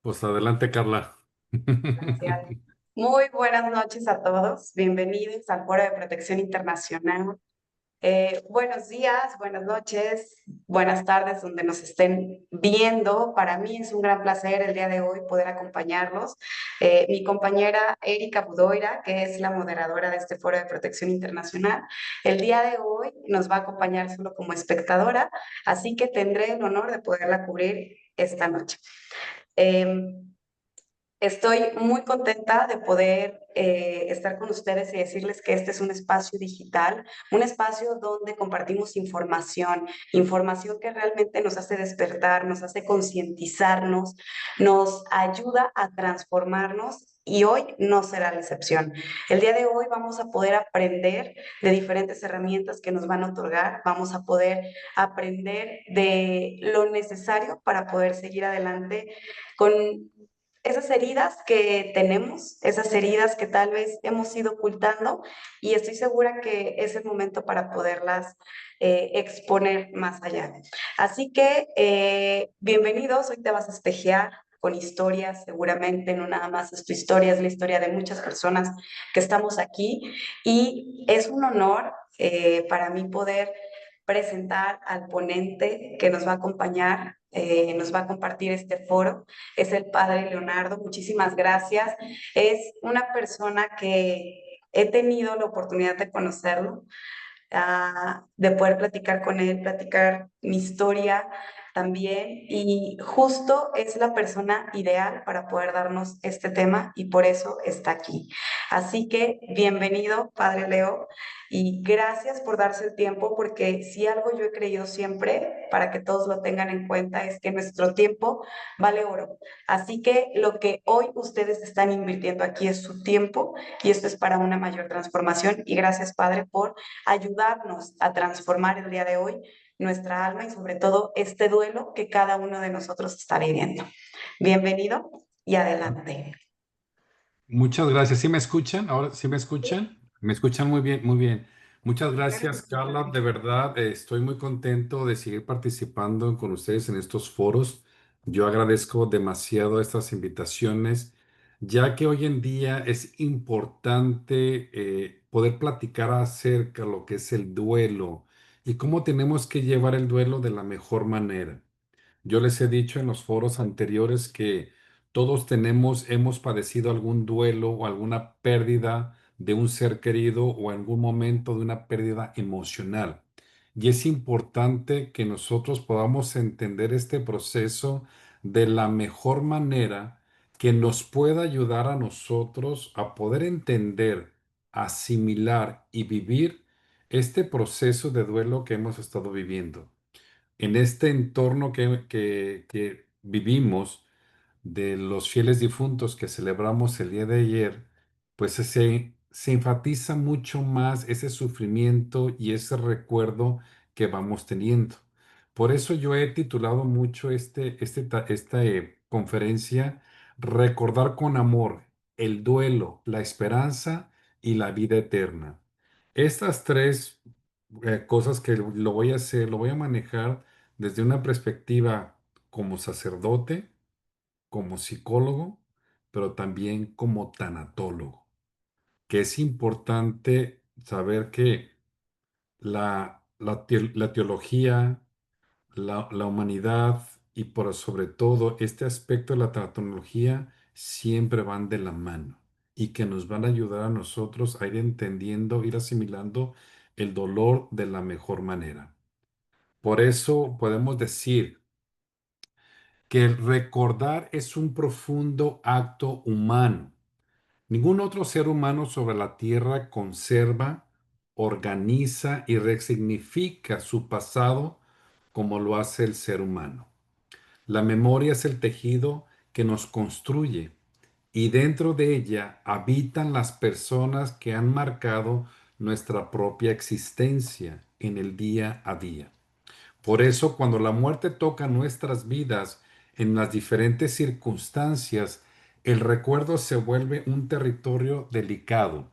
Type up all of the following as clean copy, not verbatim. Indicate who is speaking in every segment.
Speaker 1: Pues adelante, Carla.
Speaker 2: Gracias. Muy buenas noches a todos. Bienvenidos al Foro de Protección Internacional. Buenos días, buenas noches, buenas tardes, donde nos estén viendo. Para mí es un gran placer el día de hoy poder acompañarlos. Mi compañera Erika Budoira, que es la moderadora de este Foro de Protección Internacional, el día de hoy nos va a acompañar solo como espectadora, así que tendré el honor de poderla cubrir esta noche. Em, Estoy muy contenta de poder estar con ustedes y decirles que este es un espacio digital, un espacio donde compartimos información, información que realmente nos hace despertar, nos hace concientizarnos, nos ayuda a transformarnos. Y hoy no será la excepción. El día de hoy vamos a poder aprender de diferentes herramientas que nos van a otorgar, vamos a poder aprender de lo necesario para poder seguir adelante con esas heridas que tenemos, esas heridas que tal vez hemos ido ocultando y estoy segura que es el momento para poderlas exponer más allá. Así que bienvenidos, hoy te vas a espejear con historias, seguramente no nada más es tu historia, es la historia de muchas personas que estamos aquí y es un honor para mí poder presentar al ponente que nos va a acompañar, nos va a compartir este foro. Es el padre Leonardo. Muchísimas gracias. Es una persona que he tenido la oportunidad de conocerlo, de poder platicar con él, platicar mi historia también. Y justo es la persona ideal para poder darnos este tema y por eso está aquí. Así que bienvenido, Padre Leo, y gracias por darse el tiempo, porque si algo yo he creído siempre, para que todos lo tengan en cuenta, es que nuestro tiempo vale oro. Así que lo que hoy ustedes están invirtiendo aquí es su tiempo y esto es para una mayor transformación. Y gracias, Padre, por ayudarnos a transformar el día de hoy nuestra alma y sobre todo este duelo que cada uno de nosotros está viviendo. Bienvenido y adelante.
Speaker 1: Muchas gracias. ¿Sí me escuchan? Ahora sí me
Speaker 2: Sí,
Speaker 1: escuchan. Me escuchan muy bien, muy bien. Muchas
Speaker 2: claro que
Speaker 1: gracias,
Speaker 2: sí,
Speaker 1: Carla.
Speaker 2: padre.
Speaker 1: De verdad, estoy muy contento de seguir participando con ustedes en estos foros. Yo agradezco demasiado estas invitaciones, ya que hoy en día es importante poder platicar acerca de lo que es el duelo y cómo tenemos que llevar el duelo de la mejor manera. Yo les he dicho en los foros anteriores que todos hemos padecido algún duelo o alguna pérdida de un ser querido o algún momento de una pérdida emocional. Y es importante que nosotros podamos entender este proceso de la mejor manera que nos pueda ayudar a nosotros a poder entender, asimilar y vivir este proceso de duelo que hemos estado viviendo en este entorno que vivimos de los fieles difuntos que celebramos el día de ayer, pues se enfatiza mucho más ese sufrimiento y ese recuerdo que vamos teniendo. Por eso yo he titulado mucho esta conferencia Recordar con amor el duelo, la esperanza y la vida eterna. Estas tres cosas que lo voy a hacer, lo voy a manejar desde una perspectiva como sacerdote, como psicólogo, pero también como tanatólogo, que es importante saber que la teología, la humanidad y por sobre todo este aspecto de la tanatología siempre van de la mano y que nos van a ayudar a nosotros a ir entendiendo, ir asimilando el dolor de la mejor manera. Por eso podemos decir que el recordar es un profundo acto humano. Ningún otro ser humano sobre la tierra conserva, organiza y resignifica su pasado como lo hace el ser humano. La memoria es el tejido que nos construye y dentro de ella habitan las personas que han marcado nuestra propia existencia en el día a día. Por eso, cuando la muerte toca nuestras vidas en las diferentes circunstancias, el recuerdo se vuelve un territorio delicado.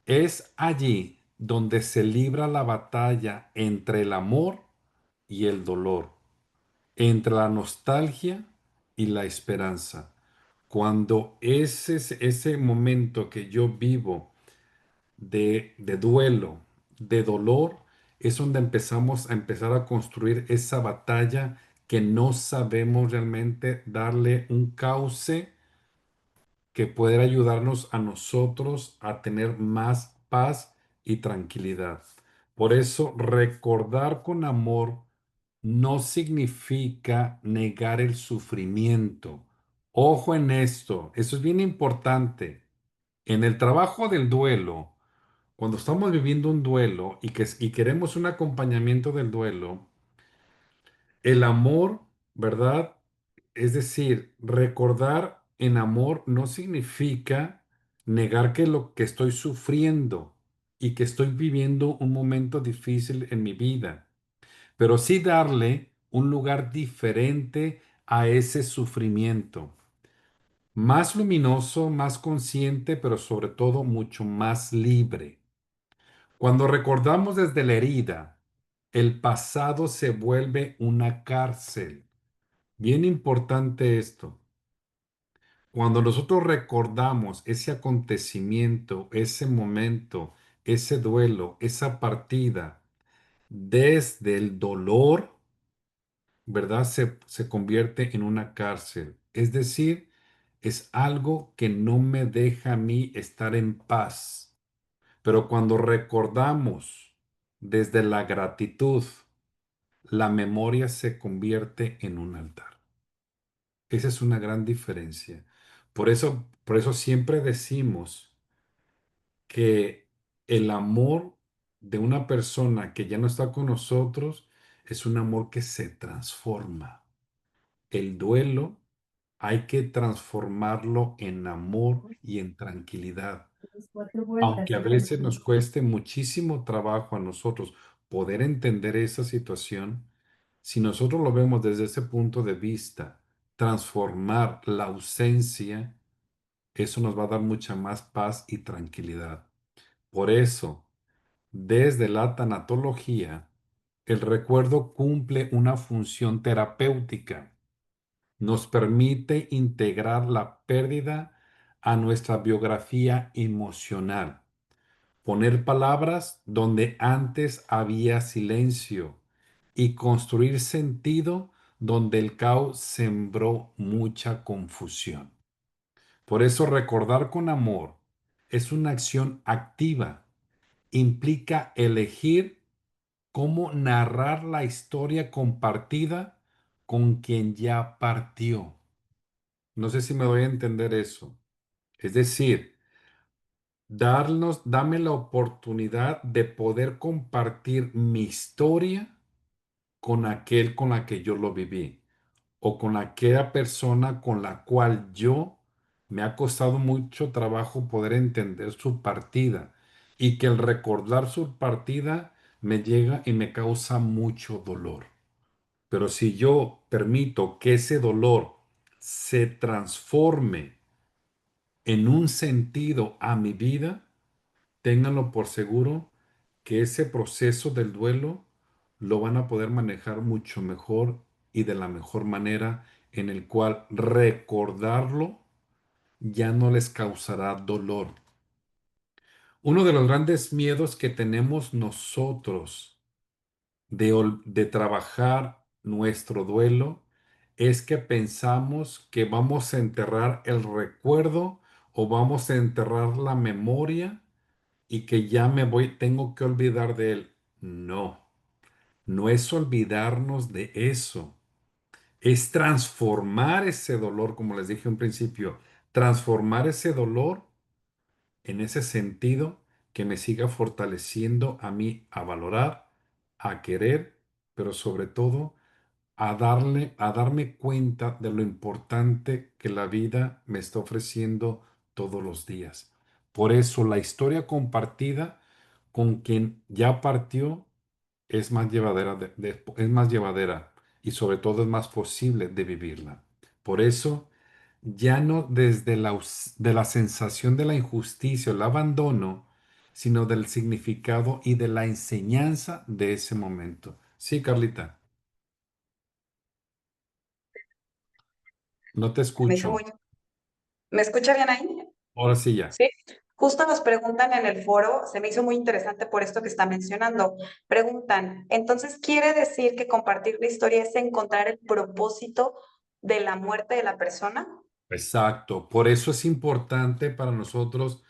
Speaker 1: Es allí donde se libra la batalla entre el amor y el dolor, entre la nostalgia y la esperanza. Cuando ese momento que yo vivo de duelo, de dolor, es donde empezamos a empezar a construir esa batalla que no sabemos realmente darle un cauce que pueda ayudarnos a nosotros a tener más paz y tranquilidad. Por eso, recordar con amor no significa negar el sufrimiento. Ojo en esto, eso es bien importante. En el trabajo del duelo, cuando estamos viviendo un duelo y queremos un acompañamiento del duelo, el amor, ¿verdad? Es decir, recordar en amor no significa negar que lo que estoy sufriendo y que estoy viviendo un momento difícil en mi vida, pero sí darle un lugar diferente a ese sufrimiento, más luminoso, más consciente, pero sobre todo mucho más libre. Cuando recordamos desde la herida, el pasado se vuelve una cárcel. Bien importante esto. Cuando nosotros recordamos ese acontecimiento, ese momento, ese duelo, esa partida, desde el dolor, ¿verdad? Se convierte en una cárcel. Es decir, es algo que no me deja a mí estar en paz. Pero cuando recordamos desde la gratitud, la memoria se convierte en un altar. Esa es una gran diferencia. Por eso siempre decimos que el amor de una persona que ya no está con nosotros es un amor que se transforma. El duelo hay que transformarlo en amor y en tranquilidad. Aunque a veces nos cueste muchísimo trabajo a nosotros poder entender esa situación, si nosotros lo vemos desde ese punto de vista, transformar la ausencia, eso nos va a dar mucha más paz y tranquilidad. Por eso, desde la tanatología, el recuerdo cumple una función terapéutica. Nos permite integrar la pérdida a nuestra biografía emocional, poner palabras donde antes había silencio y construir sentido donde el caos sembró mucha confusión. Por eso recordar con amor es una acción activa. Implica elegir cómo narrar la historia compartida con quien ya partió. No sé si me doy a entender eso. Es decir, dame la oportunidad de poder compartir mi historia con aquel con la que yo lo viví o con aquella persona con la cual yo me ha costado mucho trabajo poder entender su partida y que el recordar su partida me llega y me causa mucho dolor. Pero si yo permito que ese dolor se transforme en un sentido a mi vida, ténganlo por seguro que ese proceso del duelo lo van a poder manejar mucho mejor y de la mejor manera en el cual recordarlo ya no les causará dolor. Uno de los grandes miedos que tenemos nosotros de trabajar nuestro duelo es que pensamos que vamos a enterrar el recuerdo o vamos a enterrar la memoria y que ya tengo que olvidar de él. No, no es olvidarnos de eso, es transformar ese dolor, como les dije en principio, transformar ese dolor en ese sentido que me siga fortaleciendo a mí a valorar, a querer, pero sobre todo a darme cuenta de lo importante que la vida me está ofreciendo todos los días. Por eso la historia compartida con quien ya partió es más llevadera, es más llevadera y sobre todo es más posible de vivirla. Por eso, ya no desde de la sensación de la injusticia o el abandono, sino del significado y de la enseñanza de ese momento. Sí, Carlita. No te
Speaker 2: Se me hizo
Speaker 1: escucho.
Speaker 2: muy... ¿Me escucha bien ahí?
Speaker 1: Ahora sí ya.
Speaker 2: Sí. Justo nos preguntan en el foro, se me hizo muy interesante por esto que está mencionando. Preguntan, entonces, ¿quiere decir que compartir la historia es encontrar el propósito de la muerte de la persona?
Speaker 1: Exacto. Por eso es importante para nosotros.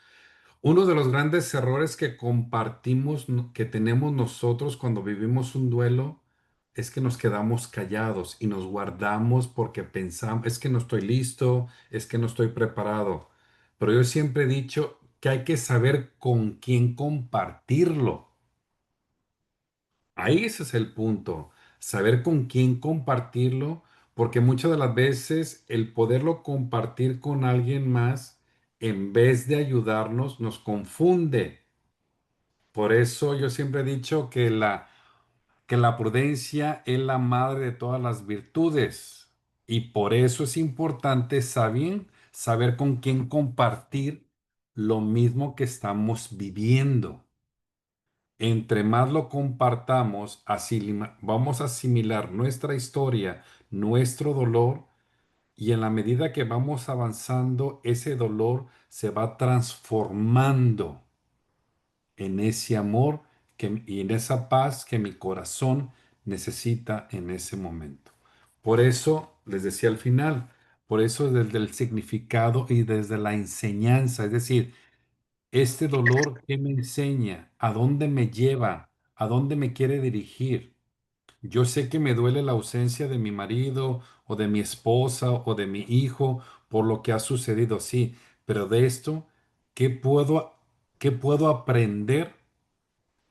Speaker 1: Uno de los grandes errores que compartimos, que tenemos nosotros cuando vivimos un duelo, es que nos quedamos callados y nos guardamos porque pensamos, es que no estoy listo, es que no estoy preparado. Pero yo siempre he dicho que hay que saber con quién compartirlo. Ahí ese es el punto, saber con quién compartirlo, porque muchas de las veces el poderlo compartir con alguien más, en vez de ayudarnos, nos confunde. Por eso yo siempre he dicho que la prudencia es la madre de todas las virtudes. Y por eso es importante saber con quién compartir lo mismo que estamos viviendo. Entre más lo compartamos, vamos a asimilar nuestra historia, nuestro dolor, y en la medida que vamos avanzando, ese dolor se va transformando en ese amor y en esa paz que mi corazón necesita en ese momento. Por eso, les decía al final, por eso desde el significado y desde la enseñanza, es decir, este dolor, ¿qué me enseña? ¿A dónde me lleva? ¿A dónde me quiere dirigir? Yo sé que me duele la ausencia de mi marido o de mi esposa o de mi hijo por lo que ha sucedido, sí, pero de esto, ¿qué puedo, qué puedo aprender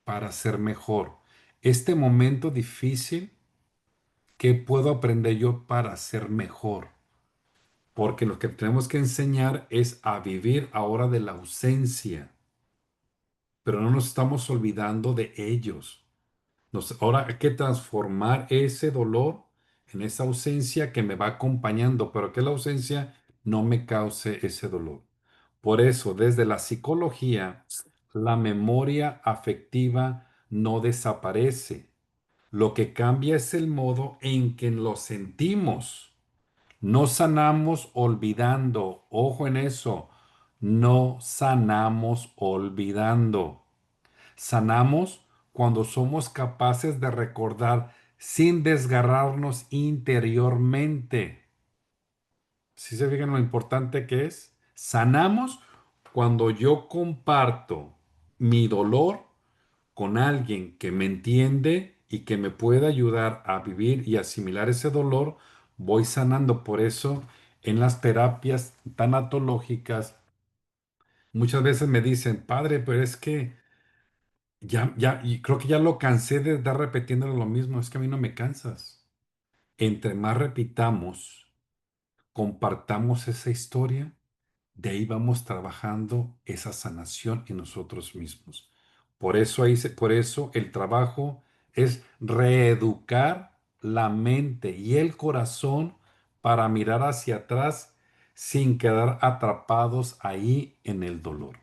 Speaker 1: para ser mejor? Este momento difícil, ¿qué puedo aprender yo para ser mejor? Porque lo que tenemos que enseñar es a vivir ahora de la ausencia, pero no nos estamos olvidando de ellos. Ahora hay que transformar ese dolor en esa ausencia que me va acompañando, pero que la ausencia no me cause ese dolor. Por eso, desde la psicología, la memoria afectiva no desaparece. Lo que cambia es el modo en que lo sentimos. No sanamos olvidando. Ojo en eso. No sanamos olvidando. Sanamos cuando somos capaces de recordar sin desgarrarnos interiormente. ¿Sí se fijan lo importante que es? Sanamos cuando yo comparto mi dolor con alguien que me entiende y que me puede ayudar a vivir y asimilar ese dolor, voy sanando. Por eso, en las terapias tanatológicas, muchas veces me dicen, padre, pero es que y creo que ya lo cansé de estar repitiéndolo lo mismo. Es que a mí no me cansas. Entre más repitamos, compartamos esa historia, de ahí vamos trabajando esa sanación en nosotros mismos. Por eso el trabajo es reeducar la mente y el corazón para mirar hacia atrás sin quedar atrapados ahí en el dolor.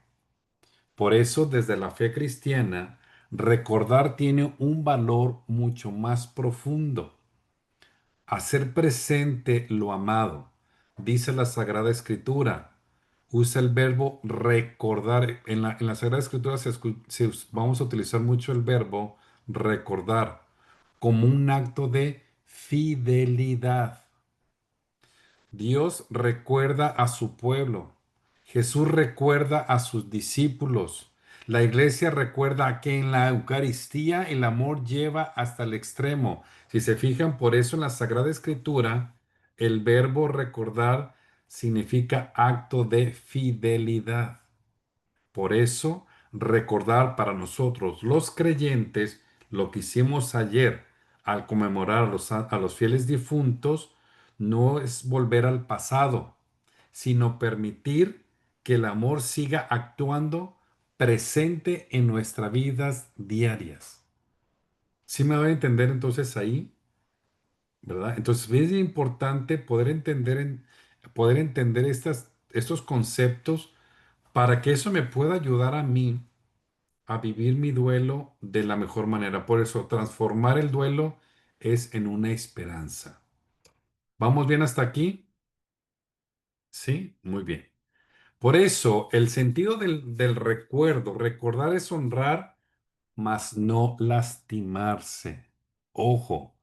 Speaker 1: Por eso, desde la fe cristiana, recordar tiene un valor mucho más profundo. Hacer presente lo amado. Dice la Sagrada Escritura. Usa el verbo recordar. En la Sagrada Escritura vamos a utilizar mucho el verbo recordar como un acto de fidelidad. Dios recuerda a su pueblo. Jesús recuerda a sus discípulos. La iglesia recuerda que en la Eucaristía el amor lleva hasta el extremo. Si se fijan, por eso en la Sagrada Escritura el verbo recordar significa acto de fidelidad. Por eso, recordar para nosotros los creyentes lo que hicimos ayer al conmemorar a los fieles difuntos no es volver al pasado, sino permitir que el amor siga actuando presente en nuestras vidas diarias. ¿Sí me va a entender entonces ahí? ¿Verdad? Entonces es importante poder entender estos conceptos para que eso me pueda ayudar a mí a vivir mi duelo de la mejor manera. Por eso, transformar el duelo es en una esperanza. ¿Vamos bien hasta aquí? ¿Sí? Muy bien. Por eso, el sentido del recuerdo, recordar es honrar, mas no lastimarse. Ojo,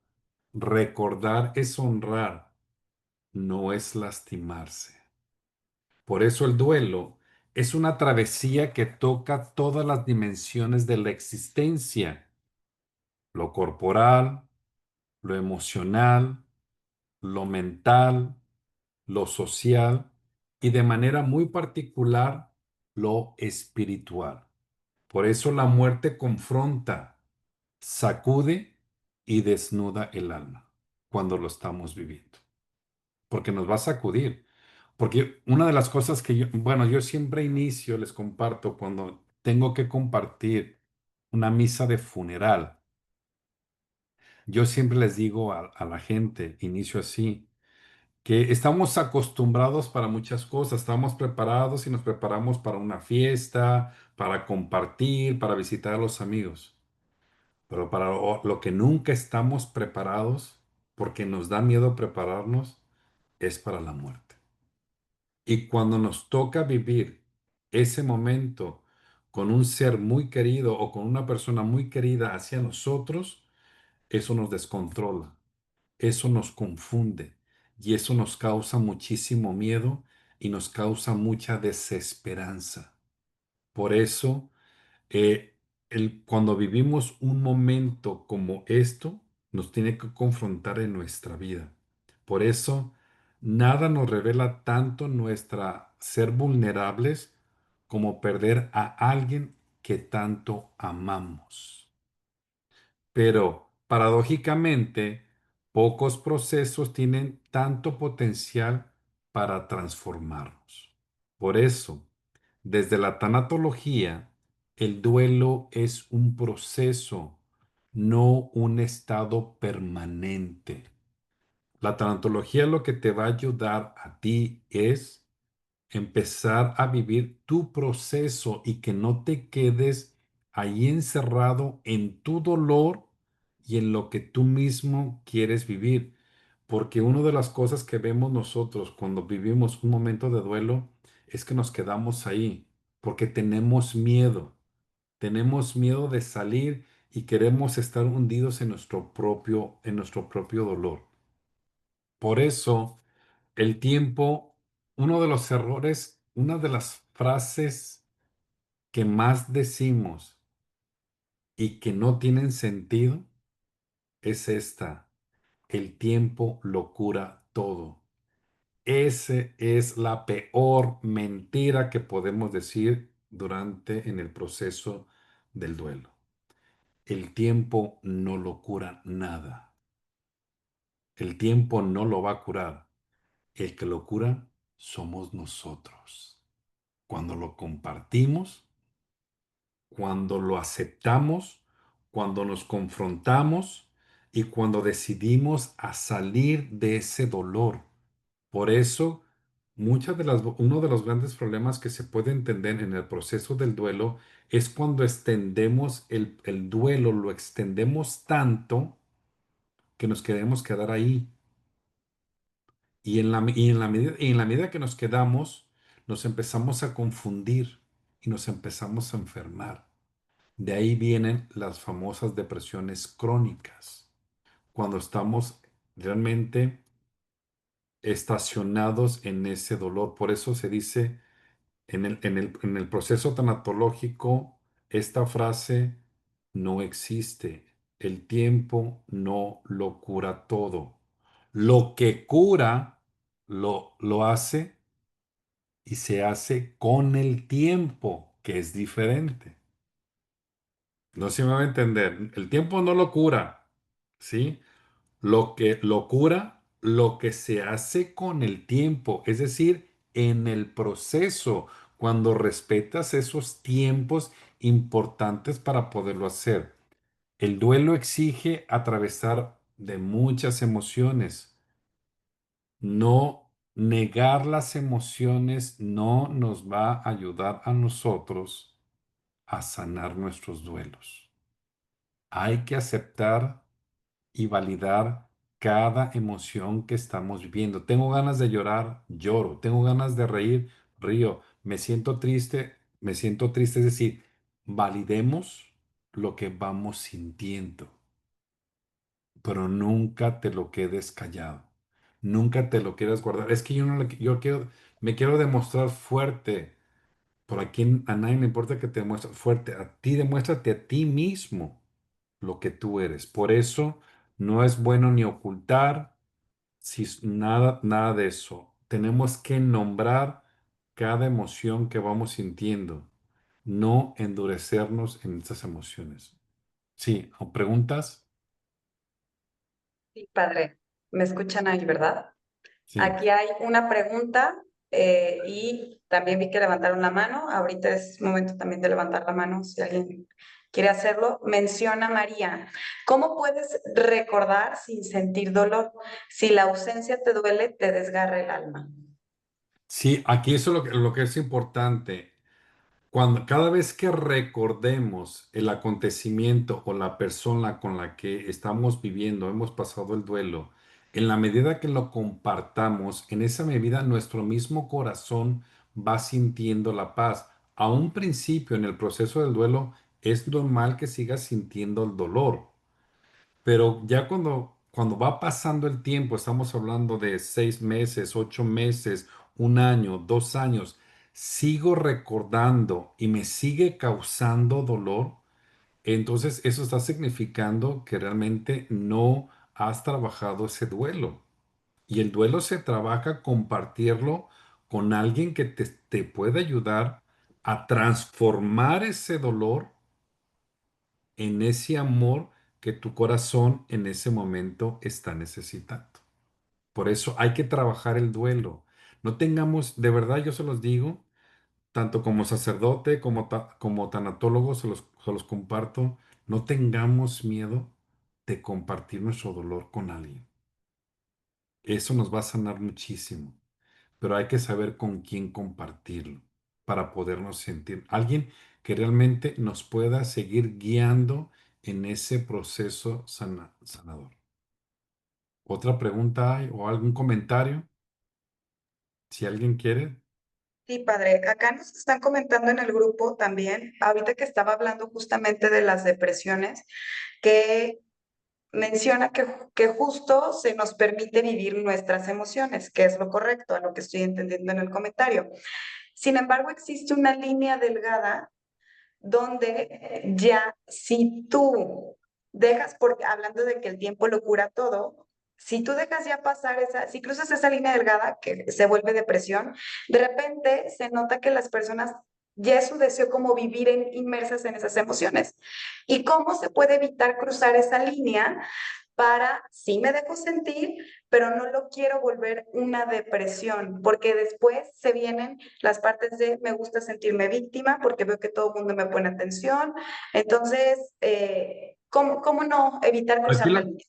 Speaker 1: recordar es honrar, no es lastimarse. Por eso el duelo es una travesía que toca todas las dimensiones de la existencia, lo corporal, lo emocional, lo mental, lo social y de manera muy particular lo espiritual. Por eso la muerte confronta, sacude y desnuda el alma cuando lo estamos viviendo, porque nos va a sacudir. Porque una de las cosas que yo, bueno, yo siempre inicio, les comparto, cuando tengo que compartir una misa de funeral, yo siempre les digo a la gente, inicio así, que estamos acostumbrados para muchas cosas, estamos preparados y nos preparamos para una fiesta, para compartir, para visitar a los amigos. Pero para lo que nunca estamos preparados, porque nos da miedo prepararnos, es para la muerte. Y cuando nos toca vivir ese momento con un ser muy querido o con una persona muy querida hacia nosotros, eso nos descontrola, eso nos confunde y eso nos causa muchísimo miedo y nos causa mucha desesperanza. Por eso eh, cuando vivimos un momento como esto, nos tiene que confrontar en nuestra vida. Por eso, nada nos revela tanto nuestra ser vulnerables como perder a alguien que tanto amamos. Pero, paradójicamente, pocos procesos tienen tanto potencial para transformarnos. Por eso, desde la tanatología, el duelo es un proceso, no un estado permanente. La tanatología lo que te va a ayudar a ti es empezar a vivir tu proceso y que no te quedes ahí encerrado en tu dolor y en lo que tú mismo quieres vivir. Porque una de las cosas que vemos nosotros cuando vivimos un momento de duelo es que nos quedamos ahí, porque tenemos miedo de salir y queremos estar hundidos en nuestro propio dolor. Por eso, el tiempo, uno de los errores, una de las frases que más decimos y que no tienen sentido es esta: el tiempo lo cura todo. Esa es la peor mentira que podemos decir en el proceso del duelo. El tiempo no lo cura nada. El tiempo no lo va a curar. El que lo cura somos nosotros. Cuando lo compartimos, cuando lo aceptamos, cuando nos confrontamos y cuando decidimos a salir de ese dolor. Por eso, uno de los grandes problemas que se puede entender en el proceso del duelo es cuando extendemos el duelo, lo extendemos tanto que nos queremos quedar ahí. Y en la medida que nos quedamos, nos empezamos a confundir y nos empezamos a enfermar. De ahí vienen las famosas depresiones crónicas, cuando estamos realmente estacionados en ese dolor. Por eso se dice en el proceso tanatológico, esta frase no existe. El tiempo no lo cura todo. Lo que cura lo hace y se hace con el tiempo, que es diferente. No se me va a entender. El tiempo no lo cura, ¿sí? Lo que lo cura, lo que se hace con el tiempo, es decir, en el proceso, cuando respetas esos tiempos importantes para poderlo hacer. El duelo exige atravesar de muchas emociones. No negar las emociones no nos va a ayudar a nosotros a sanar nuestros duelos. Hay que aceptar y validar cada emoción que estamos viviendo. Tengo ganas de llorar, lloro. Tengo ganas de reír, río. Me siento triste. Es decir, validemos lo que vamos sintiendo, pero nunca te lo quedes callado. Nunca te lo quieras guardar. Es que yo no le- yo quiero, me quiero demostrar fuerte. Por aquí a nadie le importa que te demuestres fuerte. A ti demuéstrate a ti mismo lo que tú eres. Por eso no es bueno ni ocultar nada, nada de eso. Tenemos que nombrar cada emoción que vamos sintiendo, no endurecernos en estas emociones. Sí, ¿o preguntas?
Speaker 2: Sí, padre. ¿Me escuchan ahí, verdad?
Speaker 1: Sí.
Speaker 2: Aquí hay una pregunta y también vi que levantaron la mano. Ahorita es momento también de levantar la mano si alguien quiere hacerlo. Menciona María. ¿Cómo puedes recordar sin sentir dolor? Si la ausencia te duele, te desgarra el alma.
Speaker 1: Sí, aquí eso es lo que es importante. Cada vez que recordemos el acontecimiento o la persona con la que estamos viviendo, hemos pasado el duelo, en la medida que lo compartamos, en esa medida nuestro mismo corazón va sintiendo la paz. A un principio, en el proceso del duelo, es normal que sigas sintiendo el dolor. Pero ya cuando va pasando el tiempo, estamos hablando de 6 meses, 8 meses, un año, 2 años, sigo recordando y me sigue causando dolor, entonces eso está significando que realmente no has trabajado ese duelo. Y el duelo se trabaja compartirlo con alguien que te puede ayudar a transformar ese dolor en ese amor que tu corazón en ese momento está necesitando. Por eso hay que trabajar el duelo. No tengamos, de verdad yo se los digo, tanto como sacerdote como tanatólogo, se los comparto, no tengamos miedo de compartir nuestro dolor con alguien. Eso nos va a sanar muchísimo, pero hay que saber con quién compartirlo para podernos sentir. Alguien que realmente nos pueda seguir guiando en ese proceso sanador. ¿Otra pregunta hay o algún comentario? Si alguien quiere.
Speaker 2: Sí, padre. Acá nos están comentando en el grupo también, ahorita que estaba hablando justamente de las depresiones, que menciona que justo se nos permite vivir nuestras emociones, que es lo correcto, a lo que estoy entendiendo en el comentario. Sin embargo, existe una línea delgada donde ya si tú dejas, porque hablando de que el tiempo lo cura todo, si tú dejas ya pasar esa, si cruzas esa línea delgada que se vuelve depresión, de repente se nota que las personas ya es su deseo como vivir inmersas en esas emociones. ¿Y cómo se puede evitar cruzar esa línea para, sí me dejo sentir, pero no lo quiero volver una depresión, porque después se vienen las partes de me gusta sentirme víctima porque veo que todo el mundo me pone atención. Entonces, ¿cómo no evitar
Speaker 1: Aquí
Speaker 2: cruzar la
Speaker 1: lo,
Speaker 2: línea?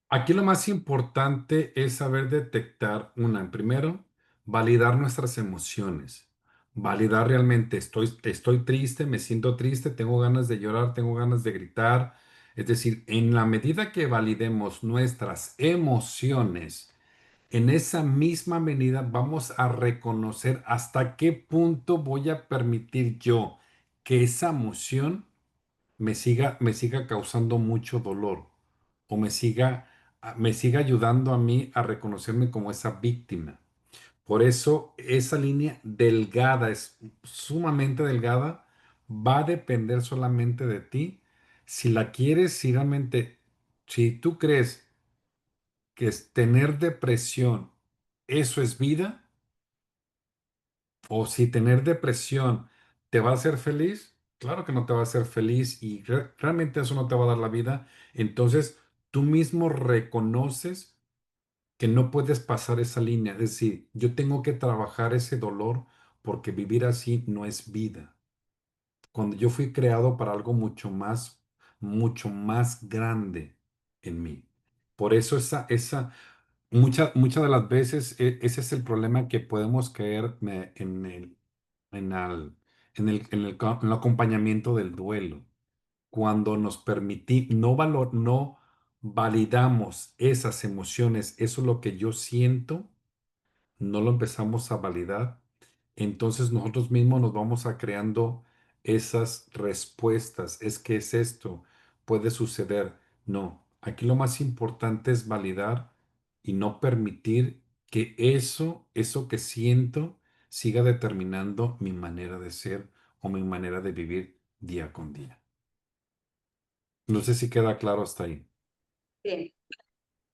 Speaker 1: aquí lo más importante es saber detectar primero, validar nuestras emociones. Validar realmente, estoy triste, me siento triste, tengo ganas de llorar, tengo ganas de gritar. Es decir, en la medida que validemos nuestras emociones, en esa misma medida vamos a reconocer hasta qué punto voy a permitir yo que esa emoción me siga causando mucho dolor o me siga ayudando a mí a reconocerme como esa víctima. Por eso esa línea delgada, es sumamente delgada, va a depender solamente de ti. Si la quieres, si realmente, si tú crees que es tener depresión, eso es vida, o si tener depresión te va a hacer feliz, claro que no te va a hacer feliz y realmente eso no te va a dar la vida. Entonces tú mismo reconoces que no puedes pasar esa línea. Es decir, yo tengo que trabajar ese dolor porque vivir así no es vida. Cuando yo fui creado para algo mucho más grande en mí. Por eso muchas de las veces ese es el problema que podemos caer en el, en el acompañamiento del duelo. Cuando nos permití no valor, no validamos esas emociones, eso es lo que yo siento, no lo empezamos a validar, entonces nosotros mismos nos vamos a creando esas respuestas. Es que es esto, puede suceder. No, aquí lo más importante es validar y no permitir que eso que siento, siga determinando mi manera de ser o mi manera de vivir día con día. No sé si queda claro hasta ahí.
Speaker 2: Bien,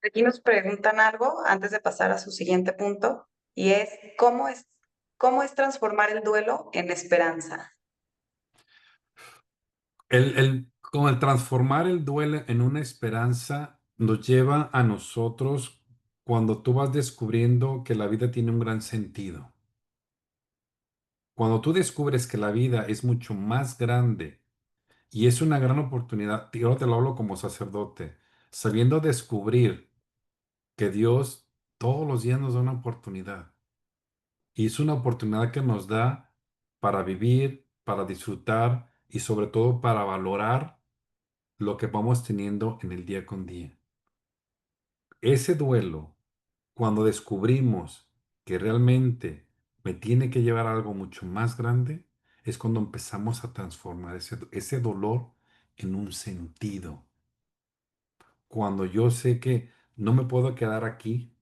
Speaker 2: aquí nos preguntan algo antes de pasar a su siguiente punto, y es cómo es transformar el duelo en esperanza?
Speaker 1: Con el transformar el duelo en una esperanza nos lleva a nosotros cuando tú vas descubriendo que la vida tiene un gran sentido. Cuando tú descubres que la vida es mucho más grande y es una gran oportunidad, y ahora te lo hablo como sacerdote, sabiendo descubrir que Dios todos los días nos da una oportunidad y es una oportunidad que nos da para vivir, para disfrutar y sobre todo para valorar lo que vamos teniendo en el día con día. Ese duelo, cuando descubrimos que realmente me tiene que llevar a algo mucho más grande, es cuando empezamos a transformar ese dolor en un sentido. Cuando yo sé que no me puedo quedar aquí,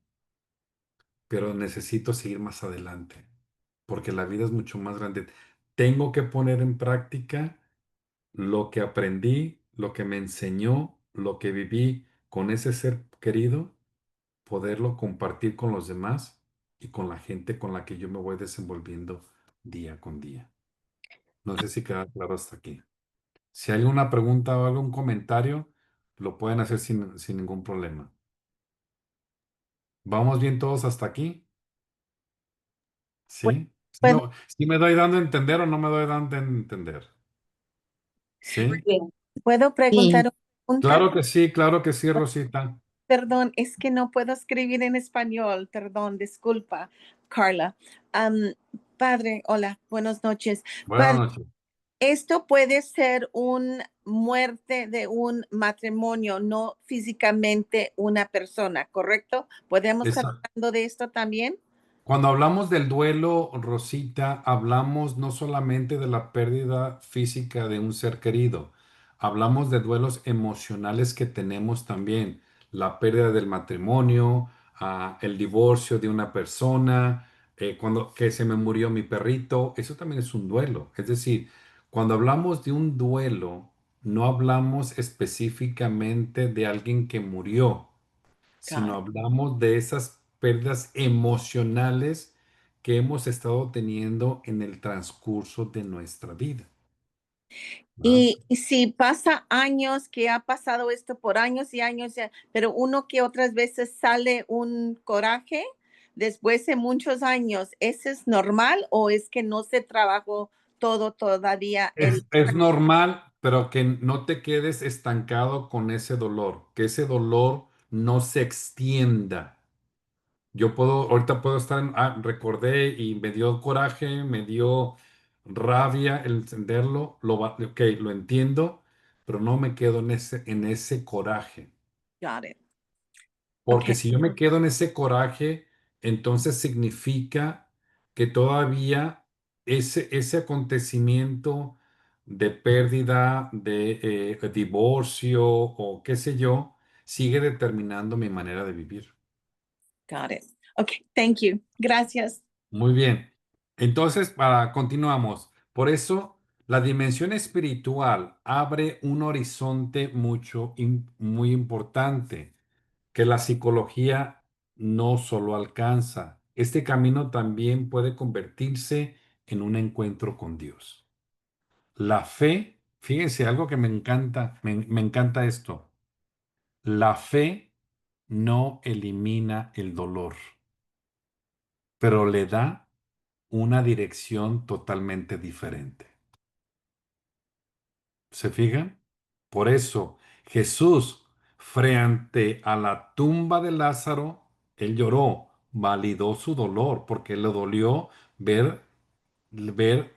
Speaker 1: pero necesito seguir más adelante, porque la vida es mucho más grande. Tengo que poner en práctica lo que aprendí, lo que me enseñó, lo que viví con ese ser querido, poderlo compartir con los demás y con la gente con la que yo me voy desenvolviendo día con día. No sé si queda claro hasta aquí. Si hay alguna pregunta o algún comentario, lo pueden hacer sin ningún problema. ¿Vamos bien todos hasta aquí?
Speaker 3: Pu-
Speaker 1: ¿Sí?
Speaker 3: ¿Puedo,
Speaker 1: ¿Sí me doy dando a entender o no me doy dando a entender?
Speaker 2: Muy
Speaker 1: ¿Sí?
Speaker 2: bien.
Speaker 3: puedo
Speaker 4: Sí,
Speaker 3: preguntar una pregunta?
Speaker 1: Claro que sí, Rosita.
Speaker 3: Perdón, es que no puedo escribir en español. Perdón, disculpa, Carla. Am, Padre, hola, buenas noches.
Speaker 1: Buenas
Speaker 3: Padre,
Speaker 1: noches.
Speaker 3: esto puede ser una muerte de un matrimonio, no físicamente una persona, ¿correcto? ¿Podemos estar hablando de esto también?
Speaker 1: Cuando hablamos del duelo, Rosita, hablamos no solamente de la pérdida física de un ser querido, hablamos de duelos emocionales que tenemos también, la pérdida del matrimonio, el divorcio de una persona, cuando que se me murió mi perrito, eso también es un duelo. Es decir, cuando hablamos de un duelo, no hablamos específicamente de alguien que murió, sino
Speaker 3: Got it.
Speaker 1: hablamos de esas pérdidas emocionales que hemos estado teniendo en el transcurso de nuestra vida, ¿verdad?
Speaker 3: Y si pasa años, que ha pasado esto por años y años, ya, pero uno que otras veces sale un coraje después de muchos años, ¿ese es normal o es que no se trabajó todo todavía el...
Speaker 1: Es normal, pero que no te quedes estancado con ese dolor, que ese dolor no se extienda. Ahorita puedo estar, recordé y me dio coraje, me dio rabia el encenderlo, ok, lo entiendo, pero no me quedo en ese coraje.
Speaker 3: Got it.
Speaker 1: Porque
Speaker 3: Okay,
Speaker 1: si yo me quedo en ese coraje, entonces significa que todavía ese acontecimiento de pérdida, de divorcio o qué sé yo, sigue determinando mi manera de vivir.
Speaker 3: got it. Okay, thank you. Gracias.
Speaker 1: Muy bien. Entonces, continuamos. Por eso, la dimensión espiritual abre un horizonte muy importante que la psicología no solo alcanza. Este camino también puede convertirse en un encuentro con Dios. La fe, fíjense, algo que me encanta, me encanta esto. La fe no elimina el dolor, pero le da una dirección totalmente diferente. ¿Se fijan? Por eso Jesús, frente a la tumba de Lázaro, él lloró, validó su dolor, porque le dolió ver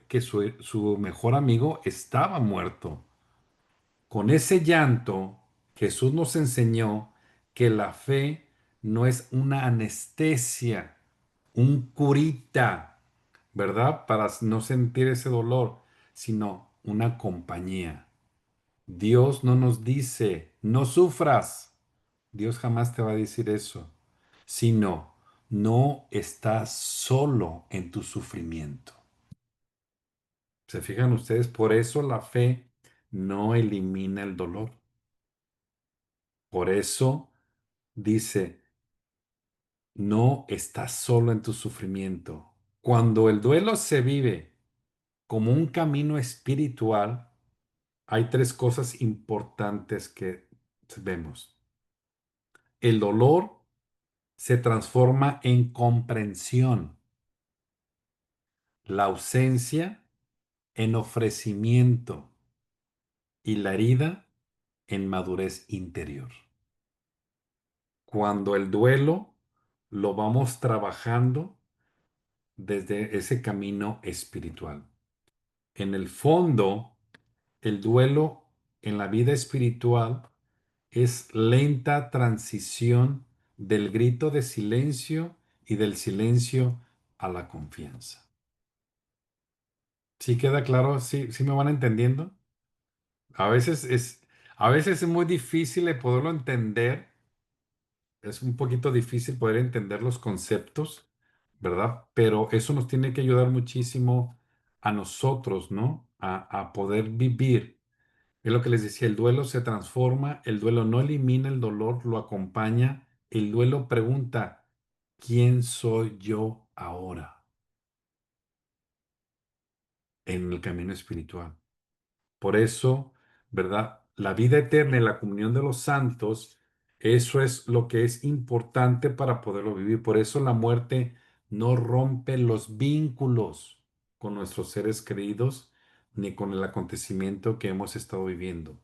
Speaker 1: que su mejor amigo estaba muerto. Con ese llanto, Jesús nos enseñó que la fe no es una anestesia, un curita, ¿verdad? Para no sentir ese dolor, sino una compañía. Dios no nos dice, no sufras. Dios jamás te va a decir eso, sino, no estás solo en tu sufrimiento. ¿Se fijan ustedes? Por eso la fe no elimina el dolor. Por eso dice, no estás solo en tu sufrimiento. Cuando el duelo se vive como un camino espiritual, hay tres cosas importantes que vemos. El dolor se transforma en comprensión, la ausencia en ofrecimiento y la herida en madurez interior. Cuando el duelo lo vamos trabajando desde ese camino espiritual. En el fondo, el duelo en la vida espiritual es lenta transición del grito de silencio y del silencio a la confianza. ¿Sí queda claro? ¿Sí me van entendiendo? A veces es, a veces es muy difícil de poderlo entender. Es un poquito difícil poder entender los conceptos, ¿verdad? Pero eso nos tiene que ayudar muchísimo a nosotros, ¿no? A poder vivir. Es lo que les decía, el duelo se transforma, el duelo no elimina el dolor, lo acompaña. El duelo pregunta, ¿quién soy yo ahora en el camino espiritual? Por eso, ¿verdad? La vida eterna y la comunión de los santos, eso es lo que es importante para poderlo vivir. Por eso la muerte no rompe los vínculos con nuestros seres queridos ni con el acontecimiento que hemos estado viviendo.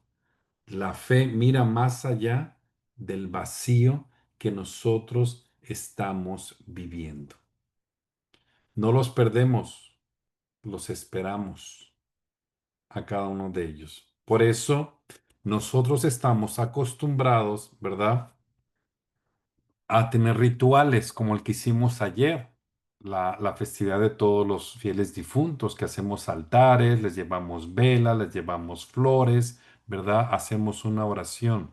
Speaker 1: La fe mira más allá del vacío que nosotros estamos viviendo. No los perdemos, los esperamos a cada uno de ellos. Por eso nosotros estamos acostumbrados, ¿verdad?, a tener rituales como el que hicimos ayer, la festividad de todos los fieles difuntos, que hacemos altares, les llevamos velas, les llevamos flores, ¿verdad? Hacemos una oración.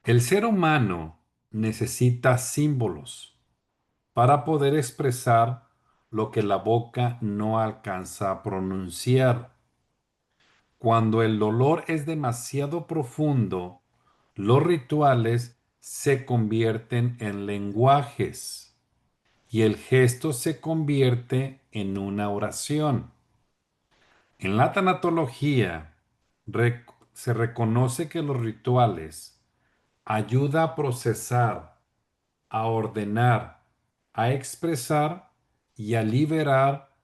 Speaker 1: El ser humano necesita símbolos para poder expresar lo que la boca no alcanza a pronunciar. Cuando el dolor es demasiado profundo, los rituales se convierten en lenguajes y el gesto se convierte en una oración. En la tanatología se reconoce que los rituales ayudan a procesar, a ordenar, a expresar y a liberar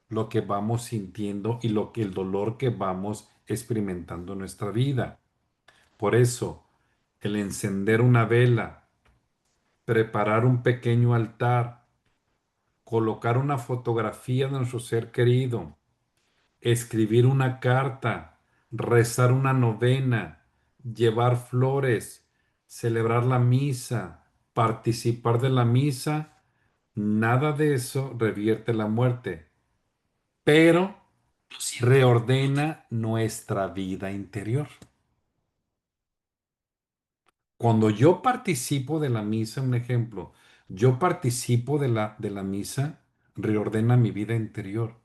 Speaker 1: lo que vamos sintiendo y el dolor que vamos experimentando en nuestra vida. Por eso, el encender una vela, preparar un pequeño altar, colocar una fotografía de nuestro ser querido, escribir una carta, rezar una novena, llevar flores, celebrar la misa, participar de la misa, nada de eso revierte la muerte, pero reordena nuestra vida interior. Cuando yo participo de la misa, un ejemplo, yo participo de la misa, reordena mi vida interior.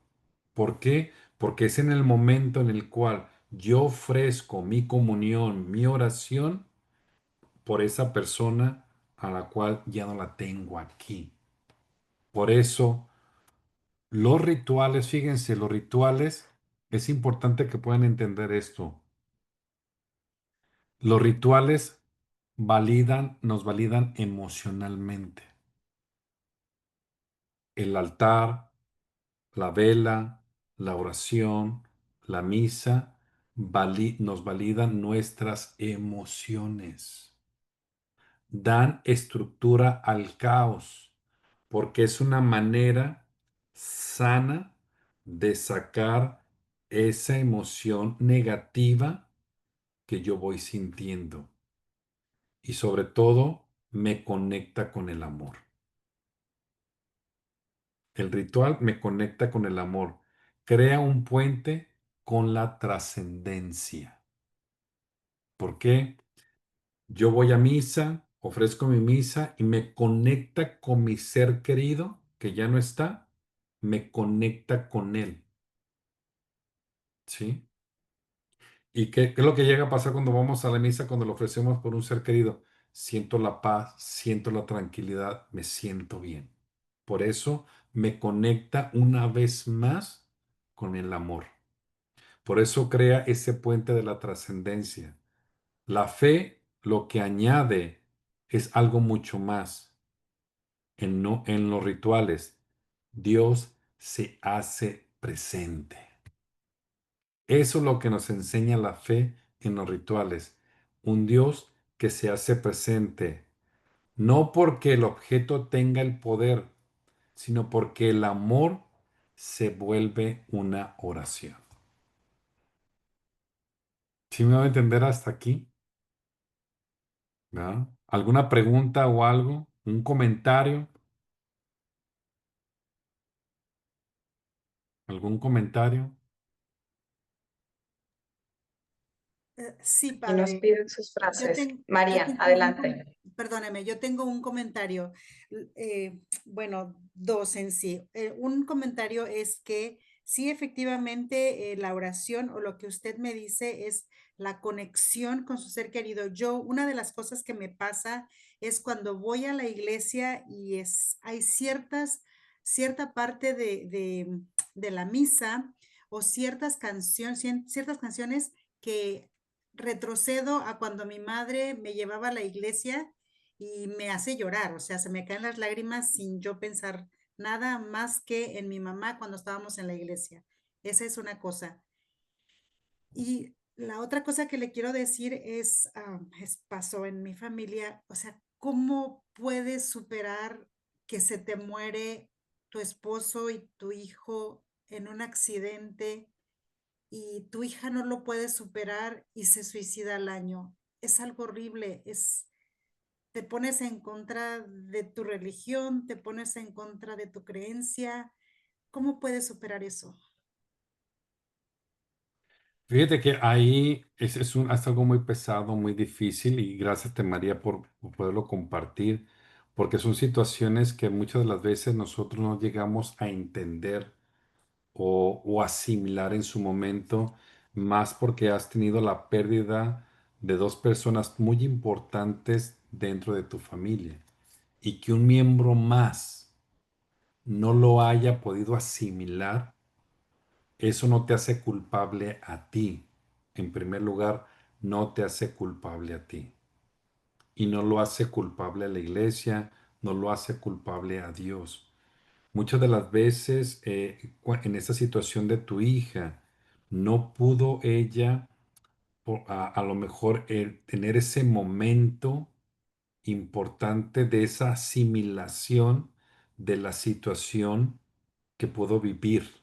Speaker 1: ¿Por qué? Porque es en el momento en el cual yo ofrezco mi comunión, mi oración por esa persona a la cual ya no la tengo aquí. Por eso, los rituales, fíjense, los rituales, es importante que puedan entender esto. Los rituales nos validan emocionalmente. El altar, la vela, la oración, la misa, nos validan nuestras emociones. Dan estructura al caos, porque es una manera sana de sacar esa emoción negativa que yo voy sintiendo y sobre todo me conecta con el amor. El ritual me conecta con el amor, crea un puente con la trascendencia. ¿Por qué? Yo voy a misa, ofrezco mi misa y me conecta con mi ser querido que ya no está, me conecta con él, ¿sí? ¿Y qué es lo que llega a pasar cuando vamos a la misa, cuando lo ofrecemos por un ser querido? Siento la paz, siento la tranquilidad, me siento bien. Por eso me conecta una vez más con el amor. Por eso crea ese puente de la trascendencia. La fe lo que añade es algo mucho más. En los rituales, Dios se hace presente. Eso es lo que nos enseña la fe en los rituales. Un Dios que se hace presente, no porque el objeto tenga el poder, sino porque el amor se vuelve una oración. ¿Sí me va a entender hasta aquí? ¿Verdad? ¿Alguna pregunta o algo? ¿Un comentario? ¿Algún comentario?
Speaker 4: Sí,
Speaker 2: Y nos
Speaker 4: padre.
Speaker 2: piden sus
Speaker 4: Yo,
Speaker 2: frases.
Speaker 4: yo
Speaker 2: María,
Speaker 4: tengo
Speaker 2: adelante.
Speaker 4: perdóneme, yo tengo un comentario, bueno, dos en sí. Un comentario es que sí, efectivamente, la oración o lo que usted me dice es la conexión con su ser querido. Yo, una de las cosas que me pasa es cuando voy a la iglesia y hay cierta parte de la misa o ciertas canciones que retrocedo a cuando mi madre me llevaba a la iglesia y me hace llorar, o sea, se me caen las lágrimas sin yo pensar nada más que en mi mamá cuando estábamos en la iglesia. Esa es una cosa. Y la otra cosa que le quiero decir pasó en mi familia, o sea, ¿cómo puedes superar que se te muere tu esposo y tu hijo en un accidente y tu hija no lo puede superar y se suicida al año? Es algo horrible, te pones en contra de tu religión, te pones en contra de tu creencia. ¿Cómo puedes superar eso?
Speaker 1: Fíjate que ahí es algo muy pesado, muy difícil y gracias te María por poderlo compartir, porque son situaciones que muchas de las veces nosotros no llegamos a entender o asimilar en su momento, más porque has tenido la pérdida de dos personas muy importantes dentro de tu familia y que un miembro más no lo haya podido asimilar, eso no te hace culpable a ti. En primer lugar, no te hace culpable a ti. Y no lo hace culpable a la iglesia, no lo hace culpable a Dios. Muchas de las veces en esta situación de tu hija, no pudo ella a lo mejor tener ese momento importante de esa asimilación de la situación que pudo vivir.